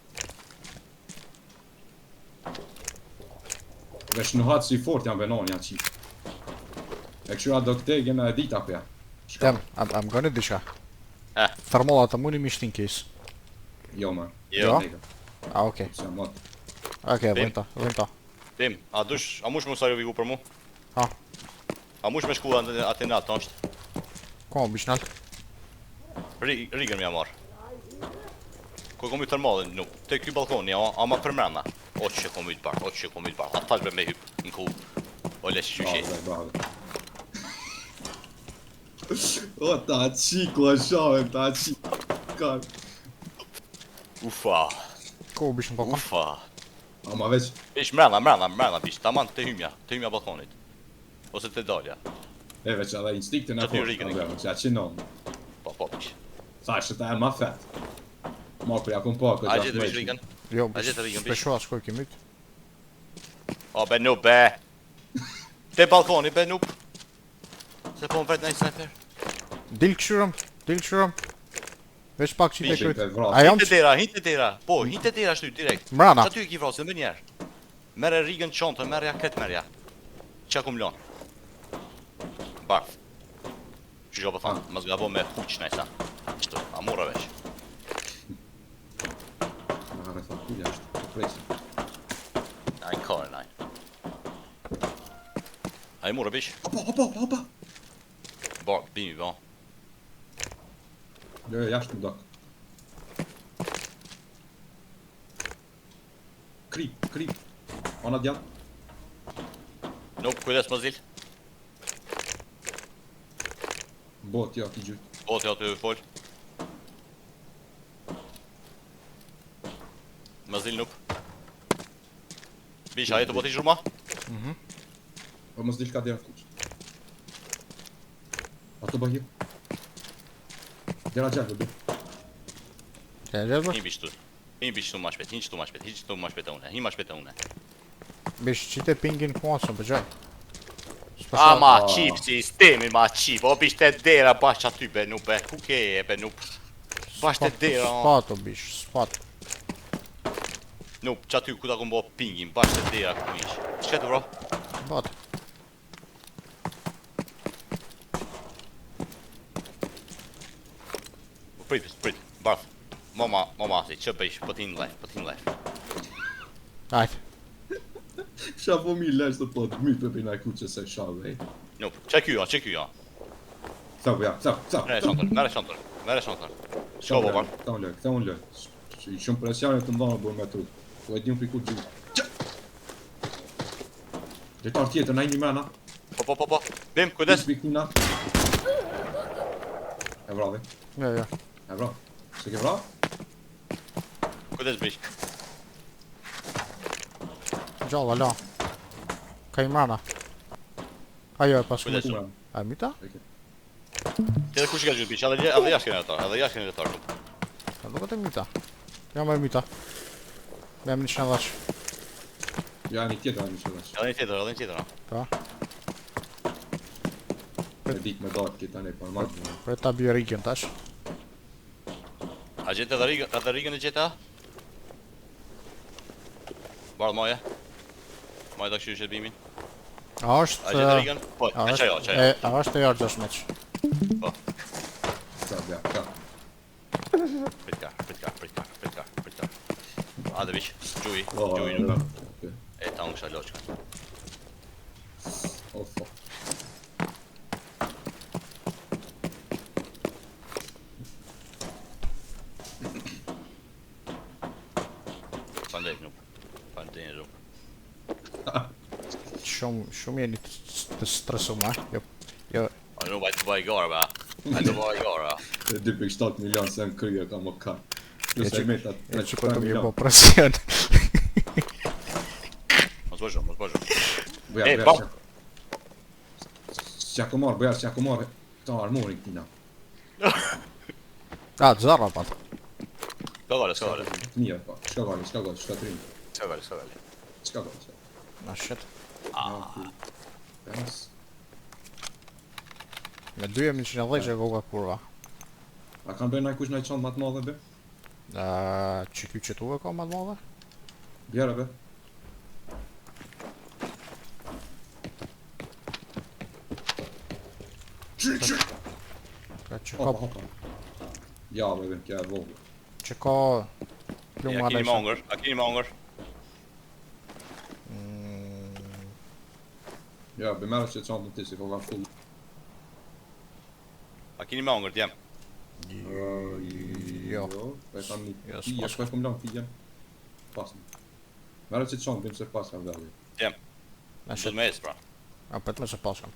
Vesh në hatë si fort janë venon, janë qishë. E këshura do këte gena e dita për ja. Dem, am gëni disha. Thermala të muni mi shtin case. Jo, man. Jo. A, okej. Se jam matë. Okej, vëjta. Bim, a mush më sarju viku për mu? Ha. A mush me shku atë natë, të është? Ko më bishnal? Rigën më ja marrë. Ku kom i thermalin, nuk. Te ky balkoni, ama për mrena. O që kom i të barë, A tash be me hyp në ku. O lesh që shi. Bravo. O, ta qiko e shave, ta qiko. Ufa. Ko më bishnë balkon? Ufa. Ama veç, Bish mrena, bish. Taman te hymja balkonit. Ose te dalja. e veç edhe instiktin e Që ty fort. rigën, Që ja qinon. Po, bish. Thashtë ta e ma fet. Ma kërja kom po, A gjithë bish rigën? Jo, A gjithë rigën bish? shpesho as shkoj ki myt. O, be nuk, be. Te balkoni, be nuk. Se po më vret në i sniper. Dil këshyrëm. Veç pak që i Bishin tekujt. për vrasë. A jam Hinte dera. Po, hinte dera shty, direkt. mrana. Qa ty e ki vrasë, dhe njerë. Mere rigën qontën, merja këtë merja. Qa kum lon? Barth. Që që po thonë, më zgabo me huq nejsa. Qëtu, a mora veç. Ma me thonë, ku jashtë, presi. A i kare, naj. A i mora bish? Hopa. Barth, bimi, ba. Jo, jashtë më dok. Krip. Ona djatë. Nuk, kujdes më zil. Bot, jo, ti gjytë. O, të aty fol. Më zil nuk. Bish, a jetë boti zhurma? Po mos dish ka dera fkuq. Ato bëhjo. Dera gjallë, bëbi. E gjelbër? Hin bish tu. Hin bish tu ma shpet, hin qëtu ma shpet e une. Hin ma shpet e une. Bish qite pingin kuasën për gjaj. A ma qip si sistemi ma qip, o bish te dera bash aty be nup, ku ke e be nup. Bashkë të dera, Spat o bish, spat. Nuk, që aty ku ta ku mbo pingin, bashkë të dera ku ish. Qëtë bro? Bat. Prit, Barth. Mama, si, që bëjsh, po t'in life. Ajt. Ша po mi lesh të po të mi për pina ku që se shave. Nuk, që kjo ja. Sa po ja, sa. Mere shantër. Shko po Barth. Këta unë lë. I shumë presjane të ndonë bërë me tru. Po e di unë pikur gjithë. Gjetar tjetër, na i një mena. Po. Bim, kujdes. Piknina. E vravi. Ja. E vrav. Se ke vrav? Kujdes bish. Gjalla, la. Ka i mrana. Ajo e pas Kujdes. shumë. A mita? Tjetër kush i ka gjithë bish, edhe jashtë kene retar. A duket e mita. Ja më e mita. Me më një që në dhash. Ja, një tjetër, një që dhash. Edhe një tjetër. Pa. E dik me darë kita ne, pa marrë. Për ta bjë rigën tash. A gjete edhe rigën e gjete? Bardh moje. Moje të kështu bimin. A është... A gjete rigën? Po, e qajo. A është e jarë 6 meq. Po, Ka. prit ka. Ade bish, gjuj Oh, nuk. E ta unë kësha loqka. Ofo. Pandej nuk. Nuk. Shumë jeni të stresuar, jo. A nuk bajtë të baj gara, ba. E 2.7 milion se në krye ka më ka. Plus e metat E që po të mi po presion. Mos bëjë. Bëja, pa. S'jako marrë, këta armori këtina. A, të zarra pat. Ska gale. Të mirë, pa. Shka gali, shkatrim. Shka gali. Na shit. Pens. Me 2.110 që koka kurva. A kanë bërë kush naj qandë matë madhe, be? Që kjo që tu e ka ma të madhe? Bjera, be? Qy! Ka që ka... Hopa. Ja, be, kja e vogë. Që ka... A Pluma kini mangër. Ja, be merë që qandën ti, se ko kanë full. A kini mangër, t'jem. Jo. Pe kam një Jo, tija, s'pas. shkoj kom lanë tijen. Pasnë. Merë që qandën, bim se pas kam veli. Na Shët shit. me esë, pra. A pet me se pas kam.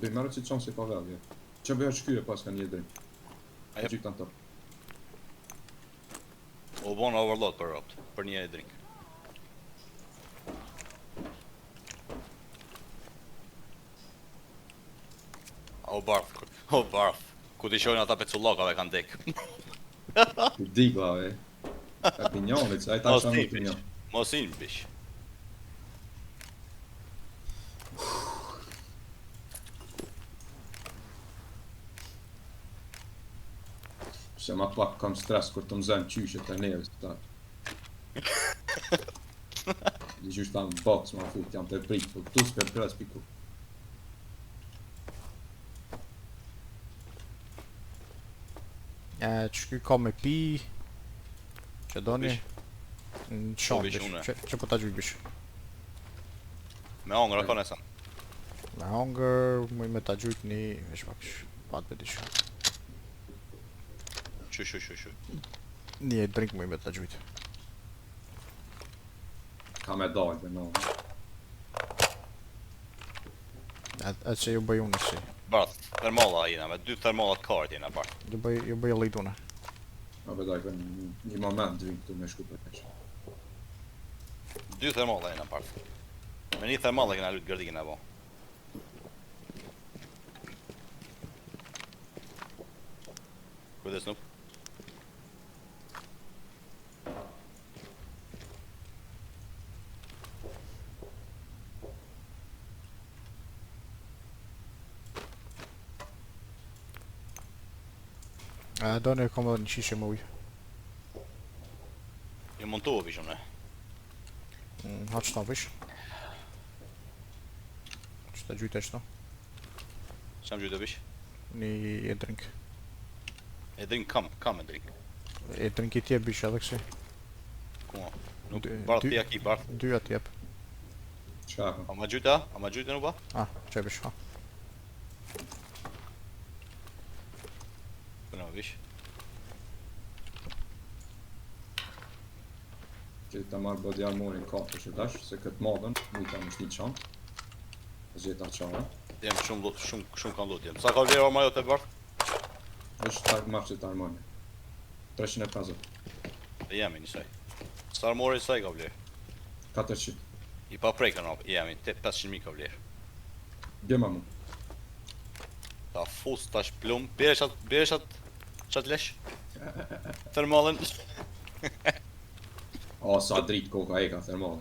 Bim merë që qandën se ka veli. Që bëja shkyre pas ka një drejnë. Ajep. Gjyk tanë të. O bon overload për ropt, për një drink. O barth. Ku t'i shojnë ata pecullokave kanë dek. Ku digla, e. E pinjonit, se ajta Mos shanë ti, në pinjon. Mos in, bish. Se ma pak kam stres kur të mzen qyshet e neve së ta. Një qysh ta në box ma fut, jam të prit, po këtu s'per pres piku. Që kjo ka me pi... Që doni... Në shonë bish, une. bish, që po ta gjyj bish. Me hongër, ka nesën. Me hongër, muj me ta gjyjt një... Vesh pak pat beti shka. Shu. Një drink muj me ta gjyjt. Ka me dajt me në. Atë që ju bëj unë si. Barth, termolla jena, me 2 termollat kart jena, barth. Ju bëj lejt unë. Ma be dajt një moment dhvim këtu me shku për pesh. 2 termolla jena, barth. Me një termolla kena lutë gërdikën e bo. Kujdes nuk. Do në kom edhe një shishe më ujë. Jo montuo vishon ne. Haq të vish. Që të gjujtë eshto. Çam gjë të vish. Një e drink. E drink kam e drink. E drink I tje bish edhe kësi. Ku? Nuk Dy- bart dy- ti aki bart. Dyja t'jep. Çka ka? Ama gjyta nuk ba? Që e bish, ha. Puno vish. Që ta marrë bodi armorin 4 që dash, se këtë madhen, nuk ta më shni çantë. Zjeta çara. Jam shumë kanë lut jam. Sa ka vlerë arma jote bart? Është ta marrë që ta armoni. 350. Dhe jemi një saj. Sa armori sa I ka vlerë? 400. I pa prekën jemi 500.000 ka vlerë. Gjema mu. Ta fus tash plum. Bereshat çat lesh. Termalen. O, sa dritë koka e ka thermale.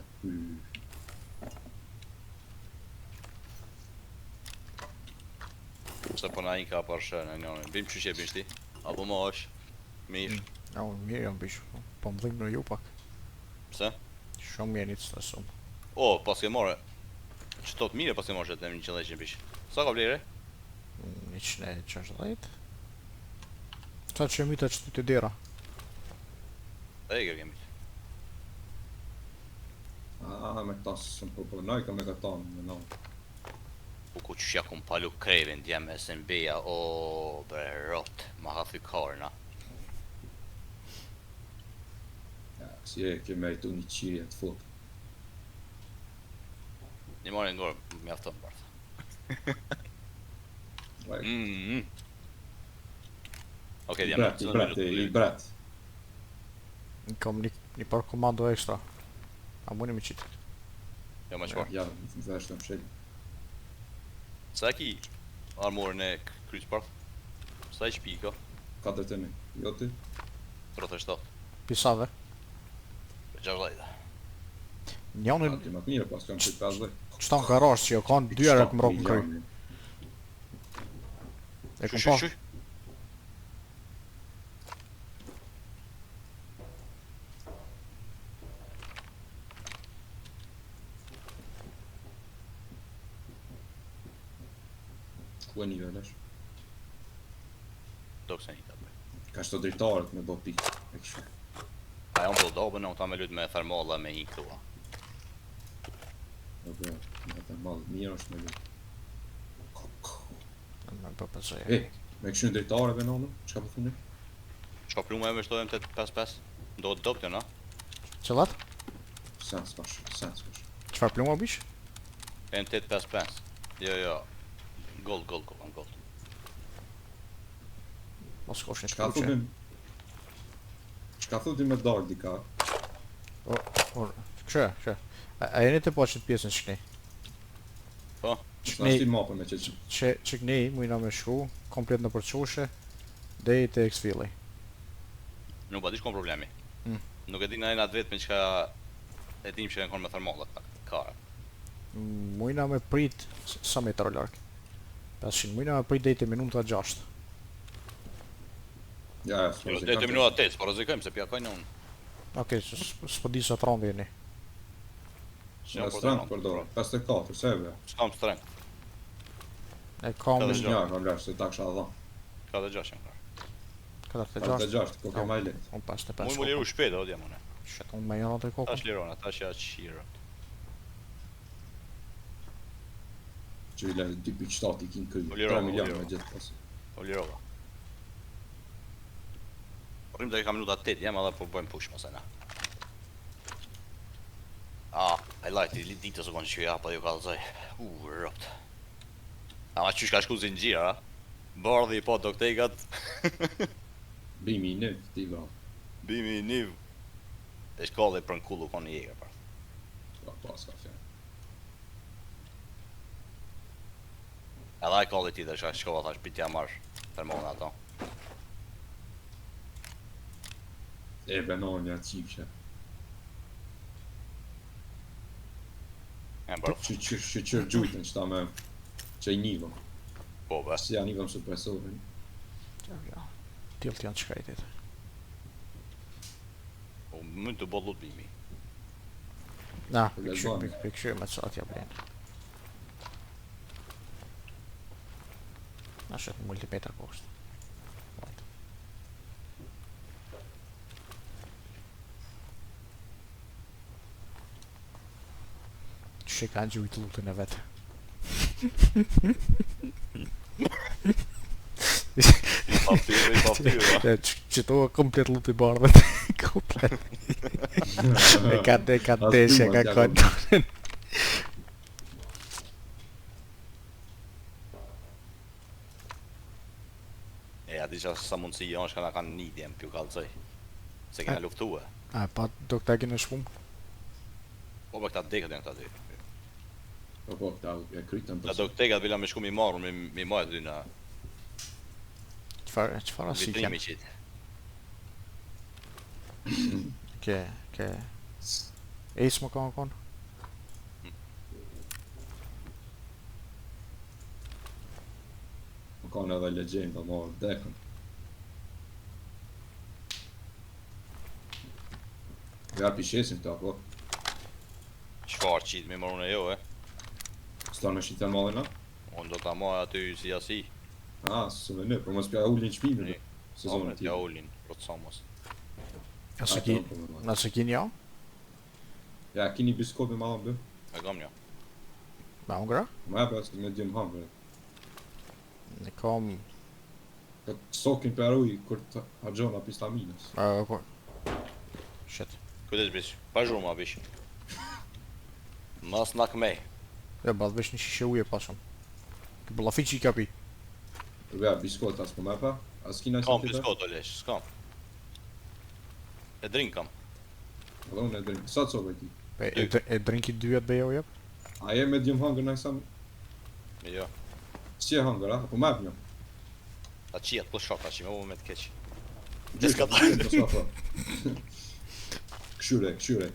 Se po na I ka parshë në njërin. Bim çuçi e bish ti. Apo më është mirë. Ja, unë mirë jam bish. Po më dhim në ju pak. Pse? Shumë mirë një të stresum. O, pas ke more. Çto të mirë pas ke more të 100 bish. Sa ka vlerë? 160. Sa që mita që të dera. E kemi. Me këta së më përpërnoj ka me këta në në. Po ku që kum palu krevin djem SMB-ja, o bre rot, ma hafi karna. Ja, si e ke meritu një qirje të fut. Një marrë ngorë, mjafton bërth. Okej, djem, I bret. Kam një par komando ekstra. A muni me qitë. Jo ma qëpar. Ja, vesh të mshel. Sa ki armorën e kryqë bërth? Sa I shpi ka? 4.000. Jo ti? 37. Pisave. 60. Njonin Ti më të mire pas kam qëtë 50. qëta në garash që jo kanë 2 herë të më ropë në kry. E kom pa. Shush. Ku e një velesh? Do këse një të bëj. Ka shto dritarët me bo pikë. E kështu. A jam po dobën, unë ta me lut me thermalla me hi këtua. Jo bro, me të madhë, mirë është me lu. Me përpëzoj. E, me kështu në dritarëve në në? Qka po thuni? Qka plume e me shtojmë 855? Do të doptë, na? Qëllat? Sens pash. Qfar pluma bish? E në 855. Jo. Gold. Mos kosh një Qka shkruqe. thutim? Qka thutim me darë dika? Kështë. A jeni të po qëtë pjesën shkni? Po? Qka shti mapën me qëtë? Që këni mujna me shku, komplet në përqoshe, dhe I të X-Fili. Nuk ba, di shkon problemi. Nuk e di në atë vetë me qka e dim që e në konë me thermallat kare. Mujna me prit sa metro larg. 500, mujna me prit dhe I të minuta 6. Ja, Jo, dhe të minuta 8, po rëzikojmë se pja kajnë unë. Okej, s'po di sa të randë jeni. Që Ja, jam strength përdojë. 54, se ve. S'kam strength. E kam Ka dhe një gjë. Ja, kam lërë se ta kësha dha. Ka dhe 6 jam kërë. 46. 56, ko ke maj letë. Unë 55. Mu më liru shpejt, o djem une. Shet, unë me janë të kokën. Tash lirona, tash ja qirët. Që i le 2.7 I kinë këllë. U lirova, 3 milion u me lirova. gjithë pas. O lirova. Rrim dhe ka minuta 8, jem edhe po bëjmë push mëse na. Highlight I ditës u konë që ja, pa ju kalëzoj. Rot. Ama qysh ka shku zingjira, bardhi po doktegat. Bimi I nëvë, ti vra. Bimi I niv. E shkolle për në kullu konë I jega për. Pas ka fjallë. Edhe ai kalli tjetër që shkova thash bitja marrë termona ato. E benon një atë qipëshe. E bërë, Që qërë gjujtën që ta me që I nivëm. po be. Si ja nivëm supresorin. tillë janë të shkajtit. Po mund të bëllut bimi. Na, Gazbani. pikëshyr me çat ja blen. Na shef multimeter poshtë. Që kanë gjujt lutën e vetë. I papyra. Që to komplet lutë i bardhët. Komplet. E ka deshe, ka kontorin. E a di që sa mundësi janë që kanë nidjem pju kalëzoj. Se kena luftue. A, pa do këta gjenë shpum. Po për këta dekët janë këta dy. Po, këta e krytën Këta për do këtekat vila me shku mi marru, mi majtë dy në Qfar asik vitrimi janë? qitë. Ke... Ace më ka në konë? Më kanë edhe legenda marrë dekën. Garpi shesin këta, po. Qfar qitë mi marru në jo, e? S'ta në shqitën mallin, a? Unë do t'a maj aty si asi. A, së me në, për mos pja ullin shpimin. Ni. Sezonin Omet ja ullin, rotësamos. Nëse kini ja? Ja, kini biskop me mallin bë. E gam një. Ma ungra? Ma e pas me djëm hangre. Ne kam... Ka sokin për uj, kur të hargjona pistaminës. Po... Shit. Kujdes bish, pa zhurma bish. Mas nak me. E bas vesh një shishe uje pasëm. Kë bëlla fi që i kapi. Ja, biskot as po me pa. As kina Kam që biskot o lesh, s'kam. E drink kam. Edhe unë e drink. Sa të sobe ki? E drinki 2 atë beja u jep? A je me djëm hangër në kësa... Jo. Si e hangër, a? Po me për një. Ta qijet plus shok, ta qi me u me të keq. Gjyka ka të gjyka të Këshyre, këshyre.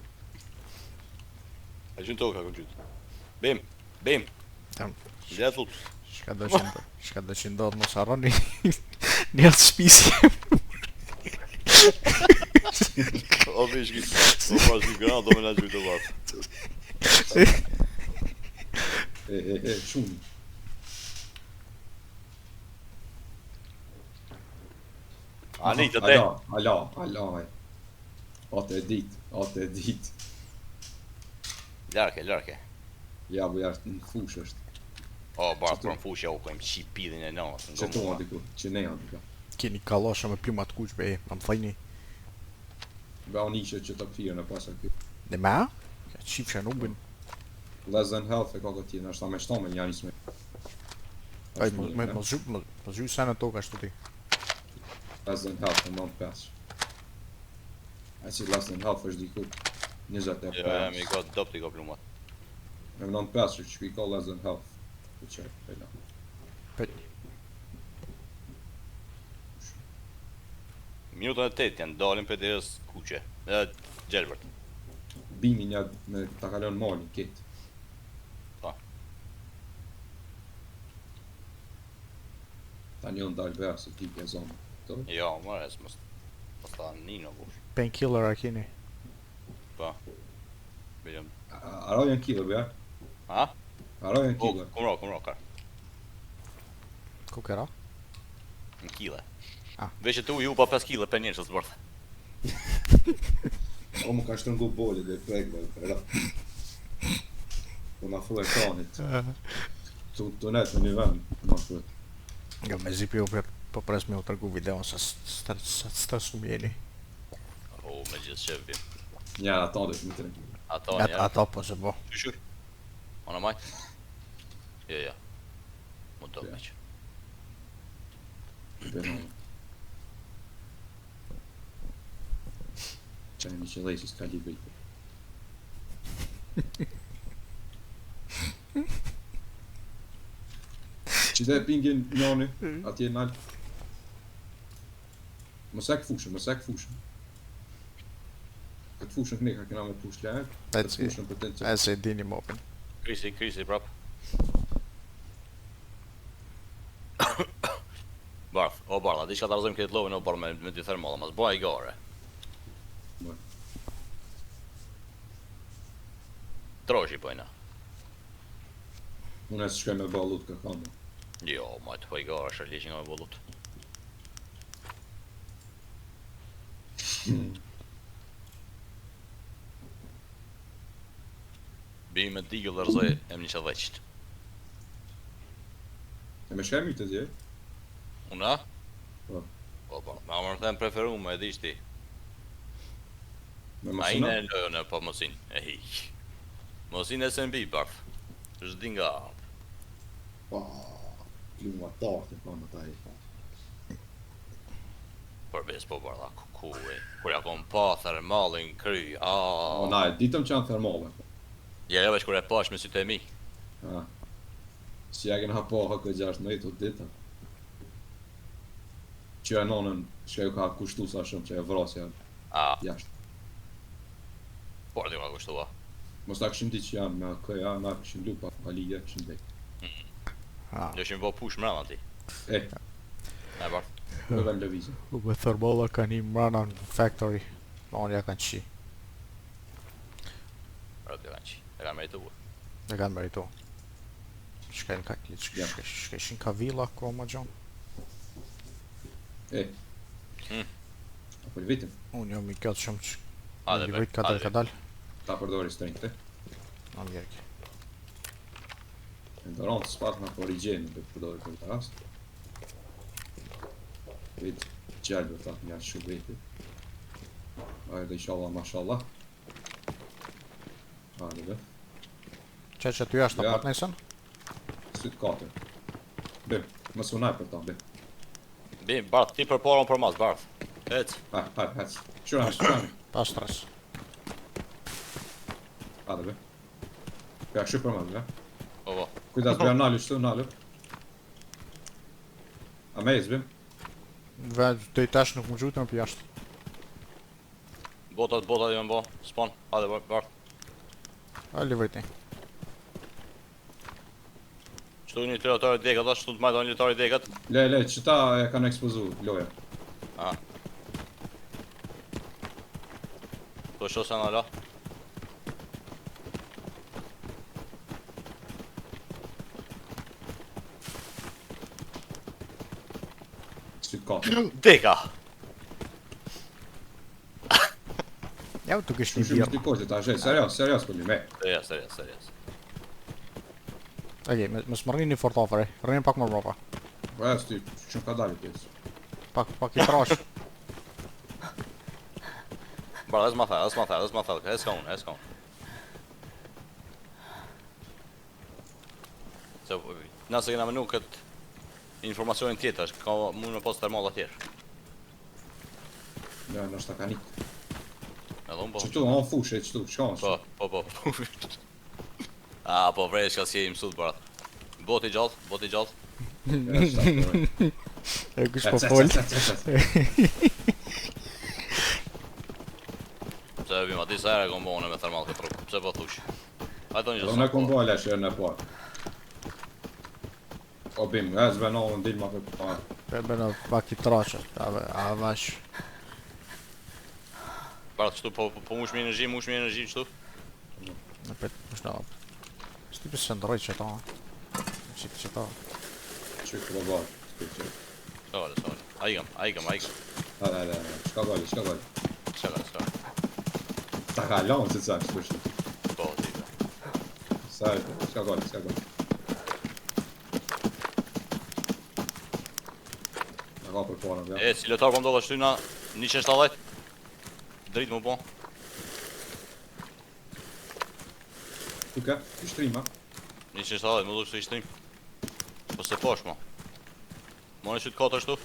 E gjynë toka ku gjytë. Bim, bim. Tam. Dhe thut. Shka do që ndodhë mos harroni një atë shpisje. O bish ki, o pas një gran, do me na gjytë të vatë. Shumë. Ani, të te. Ala. Atë e dit. Larke. Ja, bu jashtë në fush është. O, barë për në fushja u kojmë qi pidhin e nënës. Që to ma diku, që ne janë diku. Keni kalosha me pjumat kuq be, më thajni. Ba unë ishe që të këfirë në pasa kjo. Dhe me? Ka qifsha në ubin. Less than health e ka këtë tjenë, është ta me shtome një anisme. Aj, mos zhu se në toka ashtu ti. Less than health e 95. Aj si less than health është diku 20 Jo, e mi ka dopt i ka plumat. Me 95 është që i ka less than health. Ku që e la. Minutën e 8 janë dalin për derës kuqe. Dhe Gjelbert. Bimi një me ta kalon malin ketë. Pa. Ta një ndalë bërë se ti ke zonë. Jo, mërë, e s'mës ta nino kush. Painkiller a keni. Pa. Bejëm. Aro janë killer bërë. Ha? Aro janë O, killer. kumro, kar. Ku kera? Në kile. Ah. Veç e tu ju pa 5 kile për njërë që s'bërth. O më ka shtërngu bolli dhe pregve. Po na fru ekranit. Tu net me një vend. Ma fru. Jo, me zipi u po pres me u tërgu videon sa stërsu mjeni. O, me gjithë qevi. Njëra ata dhe të më të rinjë. Ato njerë. Ato po se bo. Qysh? Ona majt? Jo. Mu do me që. Qaj një që dhejsi s'ka libri. Që dhe pingin njani, atje nalë. Mësek fushën. Këtë fushën këne ka kena me push lehë, këtë fushën për të E se dini mopin. Krisi, prap. Barth, O barda, diçka ta rrezojmë këtë llovin o bar me dy thermalla, mos bëj gare. Bë. Troshi pojna. Unë e shkoj me ballut kërkam. Jo, ma të bëj gare, shërliqin nga me bollut. Bi me digëll dhe rëzoj M110. E me shkemi të dje? Una? Po. Po, ma më them preferu me edish ti. Me Ma ine masuna? e lojën e po mosin, e hiq. Mosin e SMB, barf. Është din nga hap. Pa, kluma tartë, pa më taj. Përbes po barda, ku e. Kur ja kom pa thermalin kry, O, na, e ditëm që janë thermale. Ja jo veç kur e pash me sytë e mi. Ha. Si ja kena pa hëkë 16 o ditëm. Që e nonën, që ju ka kushtu sa shumë që e vrasja A, jashtë. por di ma kushtua. Mos ta këshim ditë që janë me këja, na këshim lupa, pa ligje, këshim dek. Do shim vo push mrena ti. E, E barf. me vend lëvizje. Me thermalla kanë i mrana në factory. Unë ja kanë qi. Rëtë jo kanë qi. E kanë meritu. E kanë meritu. Shkeshin ka villa ko ma gjon. E. Hmm. Apo vitim, Unë jam i këtë shumë që Hajde, një bre, vit ka hajde. dal. ta përdori strengte. Në mjerke. E ndoron të spat nga korigjen dhe përdori për të rast. Vit gjallë dhe thot nga shumë veti. Ajde, inshallah, mashallah. Ajde dhe. Që ty ashtë Ja. në pat nesën? Sytë 4. Bim, më sunaj për ta, bim. Bim, barth, ti për porën për mas, barth. Ec. Hec. Qërami. Pa stres. Ajde, bim. Ja, shu për më, Po, po. Kujtas, bëja nalu, qëtu, nalu. A me bim. Të i tash nuk më gjutën për jashtë. Botat jo më bo. Spawn. Hajde, barth. A livriti. Qëtu një lojtar i dekat, ashtu të majta një lojtar i dekat. Le, qëta e kanë ekspozu, loja. A. To shoh se në la. Sytë 4. Deka! Ja u të kishtë një Shumë bjerë. të kojtë, ta shet, serios, për një me. Serios. Okej, më smërni një fortofare. Rëni pak më ropa. Po e, sty, shumë ka dalë pjesë. Pak i trash. Bara, dhe s'ma thell, e s'ka unë. Se, nëse kena menu këtë informacionin tjetër, ka mund me pas termalla tjerë. Ja, nështë ta ka nikë. Edhe unë po. Qëtu, anë fushë, qëtu, shka është. Po. A, po vrej shka si e mësut, barat. Boti gjallë. Ja, shta, E kush po fol. Pse bima, disa ere kom bone me thermal këtë rrugë, pse po thush. Hajto një Do në kom bojle që në parë. O bim, e zbenohën dilma për parë. Bëna pak i trashët. A vash. Barat, qëtu po mush me energji qëtu. Në pet, është në apë. Së ti pësë ndroj që ta. Që ta. Që këtë bërë, s'pe që. Së Aigam. Hajde, shka goli. Ska. Ta ka lanë si të sakë, s'pështi. Po, ti be. Shka goli. Në ka për porën, ja. E, si lojtar po mdodhe shtyna 170. Dritë mu po. Tuke, shtrima. 170, më duke të ishtrim. Po se posh mo. Mo në qytë 4 shtu.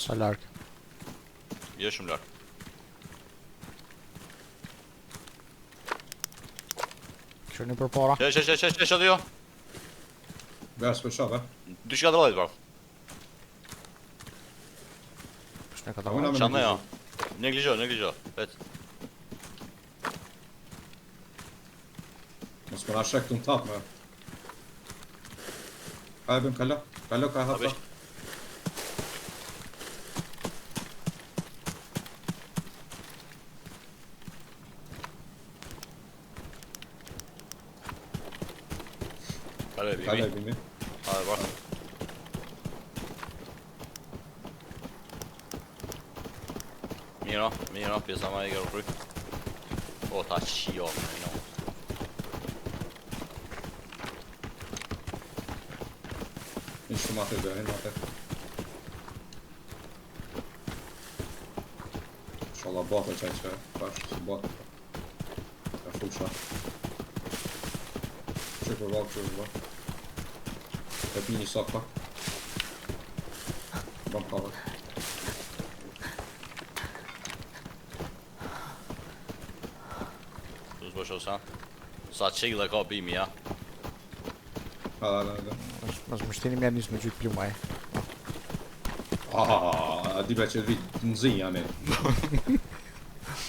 Sa larkë. Jo shumë lartë. Kërë një për para. Që atë jo. Beja s'për shave. 240 barth. Kështë një këta Unë marë. me Qanë jo. Negligjo. Vet. Mos më na shek të në tapë me. Hajde bëm kalla. Kalo ka hapa. Tabish. Kalo e Kalo bimi. bimi. Hajde bra. Mira, pjesa ma e gërë kry. O, ta qio, no. Një shumë atë dhe, hinë atë. Inshallah bate qaj që pash, si bate. Ka fusha. Që për valë. E pi një sak pak. Bam kave. Tu s'bësh osa. Sa qile ka bimi, ja. Ha. Mas më shtini mja njës me gjytë plumaj. A di be që vit në zinja me.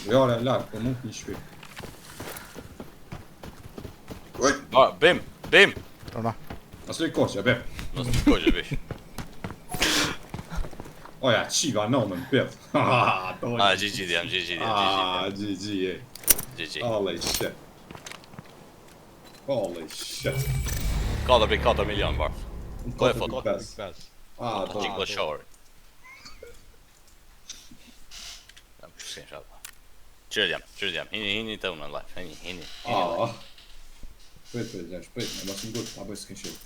Jare larë, po mund një shpi. Oj! Ah, bim! Rona. Asë i koqja, be. Nësë të kojë bish. Oja, qiva në më pet. Ha, Ah, GG jam. GG, e. GG. Holy shit. Holy shit. 4.4 milion bar. Po e fot. 4.5. Ah, Po do. qikë shori. Jam kështin shabba. Qërët jam. Hini të unë në live. Hini. Ah. Prit, jam shprit. E mos më gut, ta bëj s'kin shit.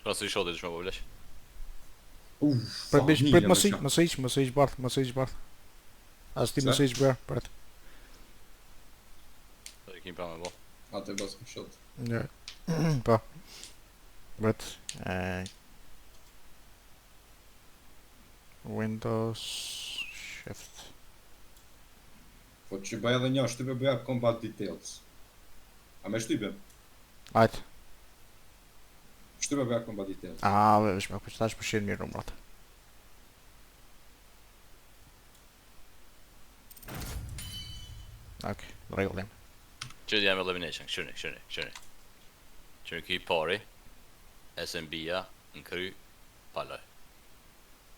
Shka së i shotit të shme po vlesh. Prit mësë iq Barth. As ti mësë iq bërë, prit. Të kim pra me bo. Atë e bas s'kin shit. Nja. Po. Prit. Windows Shift. Po që bëj edhe një shtype bëja combat details. A me shtype? Ajt. Shtype bëja combat details. Vesh me këtash përshin mirë numrat. Ok, regullim. Qërët jam elimination. Qërni. Qërni ki pari. SMB-ja në kry. Paloj.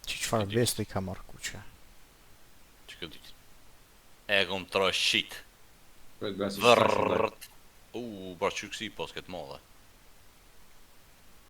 Qfarë vesti ka marrë kuqe? Që këtë ditë. E kom tro shit. Prit bëja si Vërrt. Bar që kësi pas këtë madhe.